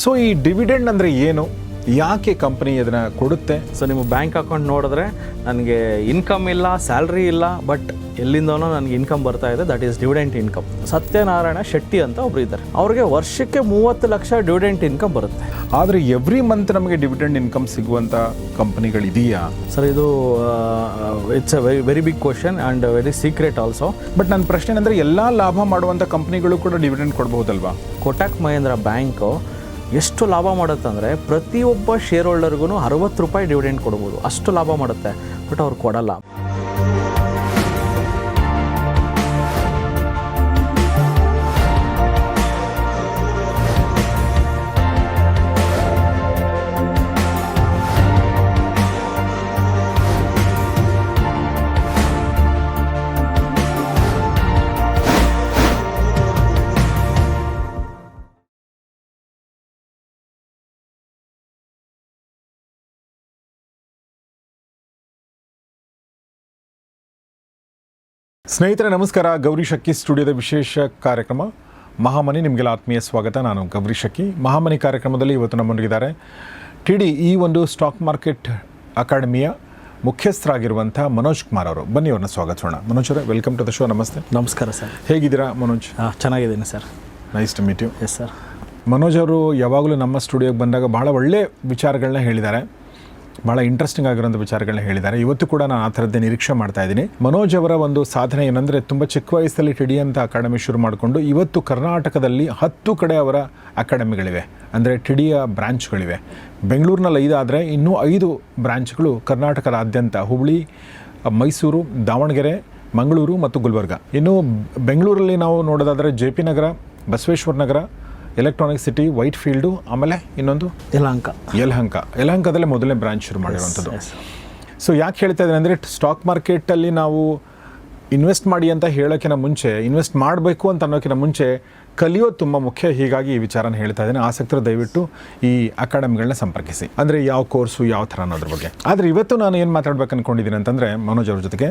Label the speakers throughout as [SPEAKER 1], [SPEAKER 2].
[SPEAKER 1] So ಈ dividend ಅಂದರೆ ಏನು, ಯಾಕೆ ಕಂಪನಿ ಇದನ್ನು ಕೊಡುತ್ತೆ?
[SPEAKER 2] ಸೊ ನಿಮ್ಮ ಬ್ಯಾಂಕ್ ಅಕೌಂಟ್ ನೋಡಿದ್ರೆ ನನಗೆ ಇನ್ಕಮ್ ಇಲ್ಲ, ಸ್ಯಾಲ್ರಿ ಇಲ್ಲ, ಬಟ್ ಎಲ್ಲಿಂದನೋ ನನಗೆ ಇನ್ಕಮ್ ಬರ್ತಾ ಇದೆ, that is dividend income. Satyanarayana Shetty ಅಂತ ಒಬ್ರು ಇದ್ದಾರೆ, ಅವ್ರಿಗೆ ವರ್ಷಕ್ಕೆ 30 ಲಕ್ಷ ಡಿವಿಡೆಂಟ್ ಇನ್ಕಮ್ ಬರುತ್ತೆ.
[SPEAKER 1] ಆದರೆ ಎವ್ರಿ ಮಂತ್ ನಮಗೆ ಡಿವಿಡೆಂಡ್ ಇನ್ಕಮ್ ಸಿಗುವಂಥ ಕಂಪನಿಗಳಿದೆಯಾ?
[SPEAKER 2] ಸರ್ ಇದು it's a very big question and very secret also.
[SPEAKER 1] But ನನ್ನ ಪ್ರಶ್ನೆ ಅಂದರೆ ಎಲ್ಲ ಲಾಭ ಮಾಡುವಂಥ ಕಂಪ್ನಿಗಳು ಕೂಡ ಡಿವಿಡೆಂಡ್ ಕೊಡ್ಬೋದಲ್ವಾ?
[SPEAKER 2] ಕೋಟಕ್ ಮಹೇಂದ್ರ ಬ್ಯಾಂಕು ಎಷ್ಟು ಲಾಭ ಮಾಡುತ್ತೆ ಅಂದರೆ ಪ್ರತಿಯೊಬ್ಬ ಶೇರ್ ಹೋಲ್ಡರ್ಗೂ 60 ರೂಪಾಯಿ ಡಿವಿಡೆಂಡ್ ಕೊಡ್ಬೋದು, ಅಷ್ಟು ಲಾಭ ಮಾಡುತ್ತೆ. ಬಟ್ ಅವ್ರು ಕೊಡಲ್ಲ.
[SPEAKER 1] ಸ್ನೇಹಿತರೆ ನಮಸ್ಕಾರ. ಗೌರಿ ಶಕ್ಕಿ ಸ್ಟುಡಿಯೋದ ವಿಶೇಷ ಕಾರ್ಯಕ್ರಮ ಮಹಾಮನಿ, ನಿಮಗೆಲ್ಲ ಆತ್ಮೀಯ ಸ್ವಾಗತ. ನಾನು ಗೌರಿ ಶಕ್ಕಿ. ಮಹಾಮನಿ ಕಾರ್ಯಕ್ರಮದಲ್ಲಿ ಇವತ್ತು ನಮ್ಮೊಂದಿಗಿದ್ದಾರೆ ಟಿ.ಡಿ. ಈ ಒಂದು ಸ್ಟಾಕ್ ಮಾರ್ಕೆಟ್ ಅಕಾಡೆಮಿಯ ಮುಖ್ಯಸ್ಥರಾಗಿರುವಂಥ ಮನೋಜ್ ಕುಮಾರ್ ಅವರು. ಬನ್ನಿ ಅವ್ರನ್ನ ಸ್ವಾಗತಿಸೋಣ. ಮನೋಜ್ ಅವರೇ, ವೆಲ್ಕಮ್ ಟು ದ ಶೋ. ನಮಸ್ತೆ.
[SPEAKER 2] ನಮಸ್ಕಾರ ಸರ್.
[SPEAKER 1] ಹೇಗಿದ್ದೀರಾ ಮನೋಜ್?
[SPEAKER 2] ಚೆನ್ನಾಗಿದ್ದೀನಿ sir.
[SPEAKER 1] Nice to meet you.
[SPEAKER 2] Yes sir.
[SPEAKER 1] Manoj ಅವರು ಯಾವಾಗಲೂ ನಮ್ಮ ಸ್ಟುಡಿಯೋಗೆ ಬಂದಾಗ ಭಾಳ ಒಳ್ಳೆ ವಿಚಾರಗಳನ್ನ ಹೇಳಿದ್ದಾರೆ, ಭಾಳ ಇಂಟ್ರೆಸ್ಟಿಂಗ್ ಆಗಿರೋಂಥ ವಿಚಾರಗಳನ್ನ ಹೇಳಿದ್ದಾರೆ. ಇವತ್ತು ಕೂಡ ನಾನು ಆ ಥರದ್ದೇ ನಿರೀಕ್ಷೆ ಮಾಡ್ತಾ ಇದ್ದೀನಿ. ಮನೋಜ್ ಅವರ ಒಂದು ಸಾಧನೆ ಏನಂದರೆ, ತುಂಬ ಚಿಕ್ಕ ವಯಸ್ಸಲ್ಲಿ ಟಿ.ಡಿ. ಅಂತ ಅಕಾಡೆಮಿ ಶುರು ಮಾಡಿಕೊಂಡು ಇವತ್ತು ಕರ್ನಾಟಕದಲ್ಲಿ 10 ಕಡೆ ಅವರ ಅಕಾಡೆಮಿಗಳಿವೆ, ಅಂದರೆ ಟಿ.ಡಿಯ ಬ್ರಾಂಚ್ಗಳಿವೆ. ಬೆಂಗಳೂರಿನಲ್ಲಿ 5 ಆದರೆ ಇನ್ನೂ 5 ಬ್ರಾಂಚ್ಗಳು ಕರ್ನಾಟಕದಾದ್ಯಂತ ಹುಬ್ಬಳ್ಳಿ, ಮೈಸೂರು, ದಾವಣಗೆರೆ, ಮಂಗಳೂರು ಮತ್ತು ಗುಲ್ಬರ್ಗ. ಇನ್ನು ಬೆಂಗಳೂರಲ್ಲಿ ನಾವು ನೋಡೋದಾದರೆ ಜೆ.ಪಿ. ನಗರ, Basaveshwara Nagar, electronic city, white field, ಆಮೇಲೆ ಇನ್ನೊಂದು ಯಲಹಂಕದಲ್ಲೇ ಮೊದಲನೇ ಬ್ರಾಂಚ್ ಶುರು ಮಾಡಿರುವಂಥದ್ದು. ಸೊ ಯಾಕೆ ಹೇಳ್ತಾ ಇದ್ದೀನಿ ಅಂದರೆ, ಸ್ಟಾಕ್ ಮಾರ್ಕೆಟಲ್ಲಿ ನಾವು ಇನ್ವೆಸ್ಟ್ ಮಾಡಿ ಅಂತ ಹೇಳೋಕ್ಕಿಂತ ಮುಂಚೆ, ಇನ್ವೆಸ್ಟ್ ಮಾಡಬೇಕು ಅಂತ ಅನ್ನೋಕ್ಕಿಂತ ಮುಂಚೆ ಕಲಿಯೋದು ತುಂಬ ಮುಖ್ಯ. ಹೀಗಾಗಿ ಈ ವಿಚಾರನ ಹೇಳ್ತಾ ಇದ್ದೀನಿ. ಆಸಕ್ತರು ದಯವಿಟ್ಟು ಈ ಅಕಾಡೆಮಿಗಳನ್ನ ಸಂಪರ್ಕಿಸಿ. ಅಂದರೆ ಯಾವ ಕೋರ್ಸು ಯಾವ ಥರ ಅನ್ನೋದ್ರ ಬಗ್ಗೆ. ಆದರೆ ಇವತ್ತು ನಾನು ಏನು ಮಾತಾಡ್ಬೇಕು ಅಂದ್ಕೊಂಡಿದ್ದೀನಿ ಅಂತಂದರೆ, ಮನೋಜ್ ಅವ್ರ ಜೊತೆಗೆ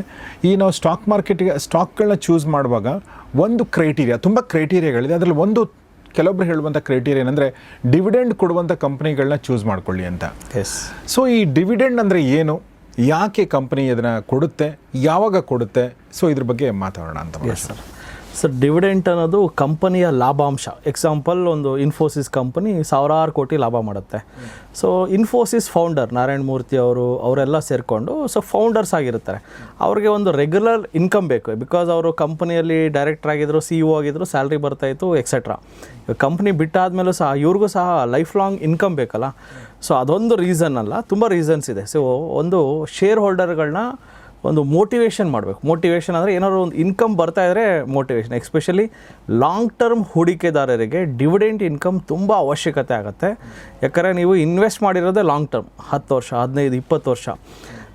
[SPEAKER 1] ಈ ನಾವು ಸ್ಟಾಕ್ ಮಾರ್ಕೆಟಿಗೆ ಸ್ಟಾಕ್ಗಳನ್ನ ಚೂಸ್ ಮಾಡುವಾಗ ಒಂದು ಕ್ರೈಟೀರಿಯಾ, ತುಂಬ ಕ್ರೈಟೀರಿಯಾಗಳಿದೆ. ಅದರಲ್ಲಿ ಒಂದು ಕೆಲವೊಬ್ರು ಹೇಳುವಂಥ ಕ್ರೈಟೀರಿಯಾ ಏನಂದರೆ, ಡಿವಿಡೆಂಡ್ ಕೊಡುವಂಥ ಕಂಪ್ನಿಗಳನ್ನ ಚೂಸ್ ಮಾಡ್ಕೊಳ್ಳಿ ಅಂತ.
[SPEAKER 2] ಎಸ್.
[SPEAKER 1] ಸೊ ಈ ಡಿವಿಡೆಂಡ್ ಅಂದರೆ ಏನು, ಯಾಕೆ ಕಂಪ್ನಿ ಇದನ್ನು ಕೊಡುತ್ತೆ, ಯಾವಾಗ ಕೊಡುತ್ತೆ, ಸೊ ಇದ್ರ ಬಗ್ಗೆ ಮಾತಾಡೋಣ ಅಂತ.
[SPEAKER 2] Yes sir. ಸರ್, ಡಿವಿಡೆಂಟ್ ಅನ್ನೋದು ಕಂಪನಿಯ ಲಾಭಾಂಶ. ಎಕ್ಸಾಂಪಲ್, ಒಂದು ಇನ್ಫೋಸಿಸ್ ಕಂಪನಿ 1000 ಕೋಟಿ ಲಾಭ ಮಾಡುತ್ತೆ. ಸೊ ಇನ್ಫೋಸಿಸ್ ಫೌಂಡರ್ ನಾರಾಯಣ ಮೂರ್ತಿ ಅವರೆಲ್ಲ ಸೇರಿಕೊಂಡು ಫೌಂಡರ್ಸ್ ಆಗಿರ್ತಾರೆ. ಅವ್ರಿಗೆ ಒಂದು ರೆಗ್ಯುಲರ್ ಇನ್ಕಮ್ ಬೇಕು. ಬಿಕಾಸ್ ಅವರು ಕಂಪನಿಯಲ್ಲಿ ಡೈರೆಕ್ಟರ್ ಆಗಿದ್ರು, CEO ಆಗಿದ್ರು, ಸ್ಯಾಲ್ರಿ ಬರ್ತಾಯಿತ್ತು, ಎಕ್ಸೆಟ್ರಾ. ಕಂಪ್ನಿ ಬಿಟ್ಟಾದ್ಮೇಲೂ ಸಹ ಇವ್ರಿಗೂ ಸಹ ಲೈಫ್ ಲಾಂಗ್ ಇನ್ಕಮ್ ಬೇಕಲ್ಲ. ಸೊ ಅದೊಂದು ರೀಸನ್ ಅಲ್ಲ, ತುಂಬ ರೀಸನ್ಸ್ ಇದೆ. ಸೊ ಒಂದು ಶೇರ್ ಹೋಲ್ಡರ್ಗಳನ್ನ ಒಂದು ಮೋಟಿವೇಶನ್ ಮಾಡಬೇಕು. ಮೋಟಿವೇಶನ್ ಅಂದರೆ ಏನಾದ್ರು ಒಂದು ಇನ್ಕಮ್ ಬರ್ತಾ ಇದ್ದರೆ ಮೋಟಿವೇಶನ್. ಎಸ್ಪೆಷಲಿ ಲಾಂಗ್ ಟರ್ಮ್ ಹೂಡಿಕೆದಾರರಿಗೆ ಡಿವಿಡೆಂಟ್ ಇನ್ಕಮ್ ತುಂಬ ಅವಶ್ಯಕತೆ ಆಗುತ್ತೆ. ಯಾಕಂದರೆ ನೀವು ಇನ್ವೆಸ್ಟ್ ಮಾಡಿರೋದೇ ಲಾಂಗ್ ಟರ್ಮ್, 10 ವರ್ಷ, 15, 20 ವರ್ಷ.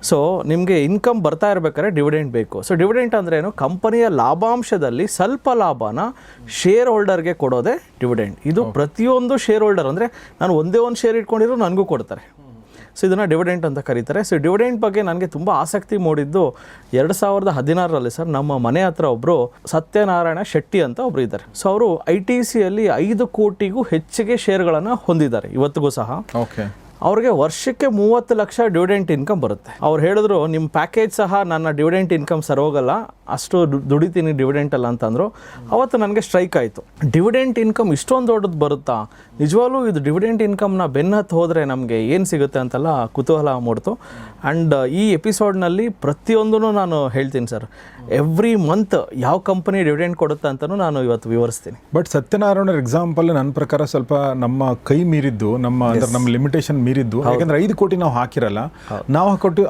[SPEAKER 2] ಸೊ ನಿಮಗೆ ಇನ್ಕಮ್ ಬರ್ತಾ ಇರಬೇಕಾದ್ರೆ ಡಿವಿಡೆಂಟ್ ಬೇಕು. ಸೊ ಡಿವಿಡೆಂಟ್ ಅಂದ್ರೇನು, ಕಂಪನಿಯ ಲಾಭಾಂಶದಲ್ಲಿ ಸ್ವಲ್ಪ ಲಾಭನ ಶೇರ್ ಹೋಲ್ಡರ್ಗೆ ಕೊಡೋದೇ ಡಿವಿಡೆಂಟ್. ಇದು ಪ್ರತಿಯೊಂದು ಶೇರ್ ಹೋಲ್ಡರ್, ಅಂದರೆ ನಾನು ಒಂದೇ ಒಂದು ಶೇರ್ ಇಟ್ಕೊಂಡಿರೋ ನನಗೂ ಕೊಡ್ತಾರೆ. ಸೊ ಇದನ್ನು ಡಿವಿಡೆಂಟ್ ಅಂತ ಕರೀತಾರೆ. ಸೊ ಡಿವಿಡೆಂಟ್ ಬಗ್ಗೆ ನನಗೆ ತುಂಬ ಆಸಕ್ತಿ ಮೂಡಿದ್ದು 2016ರಲ್ಲಿ ಸರ್. ನಮ್ಮ ಮನೆ ಹತ್ರ ಒಬ್ಬರು ಸತ್ಯನಾರಾಯಣ ಶೆಟ್ಟಿ ಅಂತ ಒಬ್ಬರು ಇದ್ದಾರೆ. ಸೊ ಅವರು ITCಯಲ್ಲಿ 5 ಕೋಟಿಗೂ ಹೆಚ್ಚಿಗೆ ಶೇರ್ಗಳನ್ನು ಹೊಂದಿದ್ದಾರೆ ಇವತ್ತಿಗೂ ಸಹ.
[SPEAKER 1] ಓಕೆ.
[SPEAKER 2] ಅವ್ರಿಗೆ ವರ್ಷಕ್ಕೆ 30 ಲಕ್ಷ ಡಿವಿಡೆಂಟ್ ಇನ್ಕಮ್ ಬರುತ್ತೆ. ಅವ್ರು ಹೇಳಿದ್ರು, ನಿಮ್ಮ ಪ್ಯಾಕೇಜ್ ಸಹ ನನ್ನ ಡಿವಿಡೆಂಟ್ ಇನ್ಕಮ್ ಸರೋಗಲ್ಲ, ಅಷ್ಟು ದುಡಿತೀನಿ ಡಿವಿಡೆಂಟ್ ಅಲ್ಲ ಅಂತಂದರು. ಅವತ್ತು ನನಗೆ ಸ್ಟ್ರೈಕ್ ಆಯಿತು. ಡಿವಿಡೆಂಟ್ ಇನ್ಕಮ್ ಇಷ್ಟೊಂದು ದೊಡ್ಡದು ಬರುತ್ತಾ, ನಿಜವಾಗ್ಲೂ ಇದು ಡಿವಿಡೆಂಟ್ ಇನ್ಕಮ್ನ ಬೆನ್ನತ್ತು ಹೋದರೆ ನಮಗೆ ಏನು ಸಿಗುತ್ತೆ ಅಂತೆಲ್ಲ ಕುತೂಹಲ ಮೂಡ್ತು. ಆ್ಯಂಡ್ ಈ ಎಪಿಸೋಡ್ನಲ್ಲಿ ಪ್ರತಿಯೊಂದೂ ನಾನು ಹೇಳ್ತೀನಿ ಸರ್. ಎವ್ರಿ ಮಂತ್ ಯಾವ ಕಂಪನಿ ಡಿವಿಡೆಂಟ್ ಕೊಡುತ್ತೆ ಅಂತಲೂ ನಾನು ಇವತ್ತು ವಿವರಿಸ್ತೀನಿ.
[SPEAKER 1] ಬಟ್ ಸತ್ಯನಾರಾಯಣ ಎಕ್ಸಾಂಪಲ್ ನನ್ನ ಪ್ರಕಾರ ಸ್ವಲ್ಪ ನಮ್ಮ ಕೈ ಮೀರಿದ್ದು, ನಮ್ಮ ಲಿಮಿಟೇಷನ್ ಮೀರಿದ್ದು. ಯಾಕಂದ್ರೆ 5 ಕೋಟಿ ನಾವು ಹಾಕಿರಲ್ಲ, ನಾವು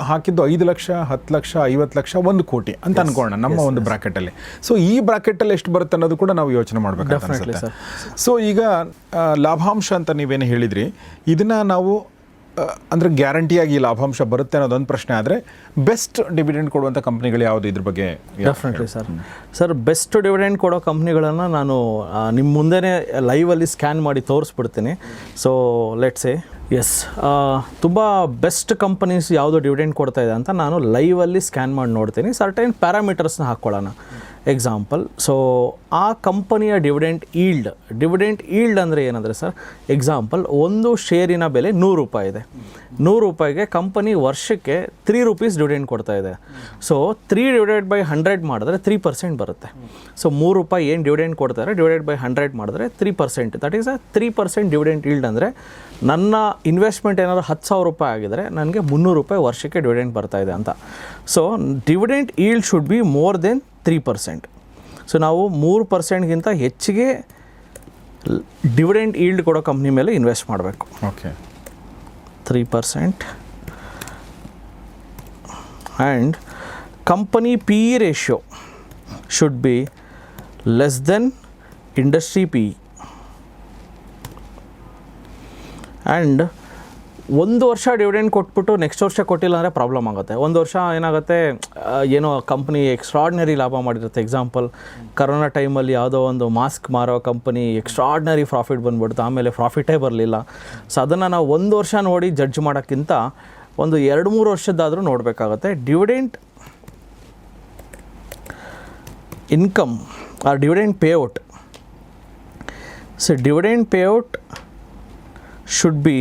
[SPEAKER 1] ಹಾಕಿದ್ದು 5 ಲಕ್ಷ, 10 ಲಕ್ಷ, 50 ಲಕ್ಷ, 1 ಕೋಟಿ ಅಂತ ಅನ್ಕೋಣ ನಮ್ಮ ಒಂದು ಬ್ರಾಕೆಟ್ ಅಲ್ಲಿ. ಸೊ ಈ ಬ್ರಾಕೆಟ್ ಅಲ್ಲಿ ಎಷ್ಟು ಬರುತ್ತೆ ಅನ್ನೋದು ಕೂಡ ನಾವು ಯೋಚನೆ ಮಾಡಬೇಕು. ಸೊ ಈಗ ಲಾಭಾಂಶ ಅಂತ ನೀವೇನು ಹೇಳಿದ್ರಿ, ಇದನ್ನ ನಾವು ಅಂದರೆ ಗ್ಯಾರಂಟಿಯಾಗಿ ಲಾಭಾಂಶ ಬರುತ್ತೆ ಅನ್ನೋದೊಂದು ಪ್ರಶ್ನೆ. ಆದರೆ ಬೆಸ್ಟ್ ಡಿವಿಡೆಂಡ್ ಕೊಡುವಂಥ ಕಂಪ್ನಿಗಳು ಯಾವುದು, ಇದ್ರ ಬಗ್ಗೆ?
[SPEAKER 2] Definitely sir. ಬೆಸ್ಟ್ ಡಿವಿಡೆಂಡ್ ಕೊಡೋ ಕಂಪ್ನಿಗಳನ್ನು ನಾನು ನಿಮ್ಮ ಮುಂದೆನೇ ಲೈವಲ್ಲಿ ಸ್ಕ್ಯಾನ್ ಮಾಡಿ ತೋರಿಸ್ಬಿಡ್ತೀನಿ. ಸೊ ಲೆಟ್ಸ್ ಸೇ ಎಸ್, ತುಂಬ ಬೆಸ್ಟ್ ಕಂಪನೀಸ್ ಯಾವುದು ಡಿವಿಡೆಂಡ್ ಕೊಡ್ತಾ ಇದೆ ಅಂತ ನಾನು ಲೈವಲ್ಲಿ ಸ್ಕ್ಯಾನ್ ಮಾಡಿ ನೋಡ್ತೀನಿ. ಸರ್ಟೈನ್ ಪ್ಯಾರಾಮೀಟರ್ಸ್ನ ಹಾಕ್ಕೊಳ್ಳೋಣ. ಎಕ್ಸಾಂಪಲ್. ಸೊ ಆ ಕಂಪನಿಯ ಡಿವಿಡೆಂಟ್ ಈಲ್ಡ್ ಅಂದರೆ ಏನಂದರೆ ಸರ್, ಎಕ್ಸಾಂಪಲ್ ಒಂದು ಶೇರಿನ ಬೆಲೆ 100 ರೂಪಾಯಿ ಇದೆ. 100 ರೂಪಾಯಿಗೆ ಕಂಪನಿ ವರ್ಷಕ್ಕೆ 3 ರೂಪೀಸ್ ಡಿವಿಡೆಂಡ್ ಕೊಡ್ತಾ ಇದೆ. ಸೊ 3/100 ಮಾಡಿದ್ರೆ 3% ಬರುತ್ತೆ. ಸೊ 3 ರೂಪಾಯಿ ಏನು ಡಿವಿಡೆಂಡ್ ಕೊಡ್ತಾರೆ /100 ಮಾಡಿದ್ರೆ 3%, ದಟ್ ಈಸ್ 3% ಡಿವಿಡೆಂಟ್ ಈಲ್ಡ್. ಅಂದರೆ ನನ್ನ ಇನ್ವೆಸ್ಟ್ಮೆಂಟ್ ಏನಾದರೂ 10,000 ರೂಪಾಯಿ ಆಗಿದರೆ ನನಗೆ 300 ರೂಪಾಯಿ ವರ್ಷಕ್ಕೆ ಡಿವಿಡೆಂಡ್ ಬರ್ತಾ ಇದೆ ಅಂತ. So dividend yield should be more than 3%. So ನಾವು 3%ಗಿಂತ ಹೆಚ್ಚಿಗೆ ಡಿವಿಡೆಂಟ್ ಈಲ್ಡ್ ಕೊಡೋ ಕಂಪ್ನಿ ಮೇಲೆ ಇನ್ವೆಸ್ಟ್ ಮಾಡಬೇಕು.
[SPEAKER 1] Okay,
[SPEAKER 2] 3%. And company PE ratio should be less than industry PE. And 1 ವರ್ಷ ಡಿವಿಡೆಂಡ್ ಕೊಟ್ಬಿಟ್ಟು ನೆಕ್ಸ್ಟ್ ವರ್ಷ ಕೊಟ್ಟಿಲ್ಲ ಅಂದರೆ ಪ್ರಾಬ್ಲಮ್ ಆಗುತ್ತೆ. 1 ವರ್ಷ ಏನಾಗುತ್ತೆ, ಏನೋ ಕಂಪ್ನಿ ಎಕ್ಸ್ಟ್ರಾರ್ಡಿನರಿ ಲಾಭ ಮಾಡಿರುತ್ತೆ. ಎಕ್ಸಾಂಪಲ್, ಕರೋನಾ ಟೈಮಲ್ಲಿ ಯಾವುದೋ ಒಂದು ಮಾಸ್ಕ್ ಮಾರೋ ಕಂಪನಿ ಎಕ್ಸ್ಟ್ರಾರ್ಡಿನರಿ ಪ್ರಾಫಿಟ್ ಬಂದ್ಬಿಡ್ತು, ಆಮೇಲೆ ಪ್ರಾಫಿಟೇ ಬರಲಿಲ್ಲ. ಸೊ ಅದನ್ನು ನಾವು 1 ವರ್ಷ ನೋಡಿ ಜಡ್ಜ್ ಮಾಡೋಕ್ಕಿಂತ ಒಂದು 2-3 ವರ್ಷದ್ದಾದರೂ ನೋಡಬೇಕಾಗತ್ತೆ. Dividend income or dividend payout. So dividend payout should be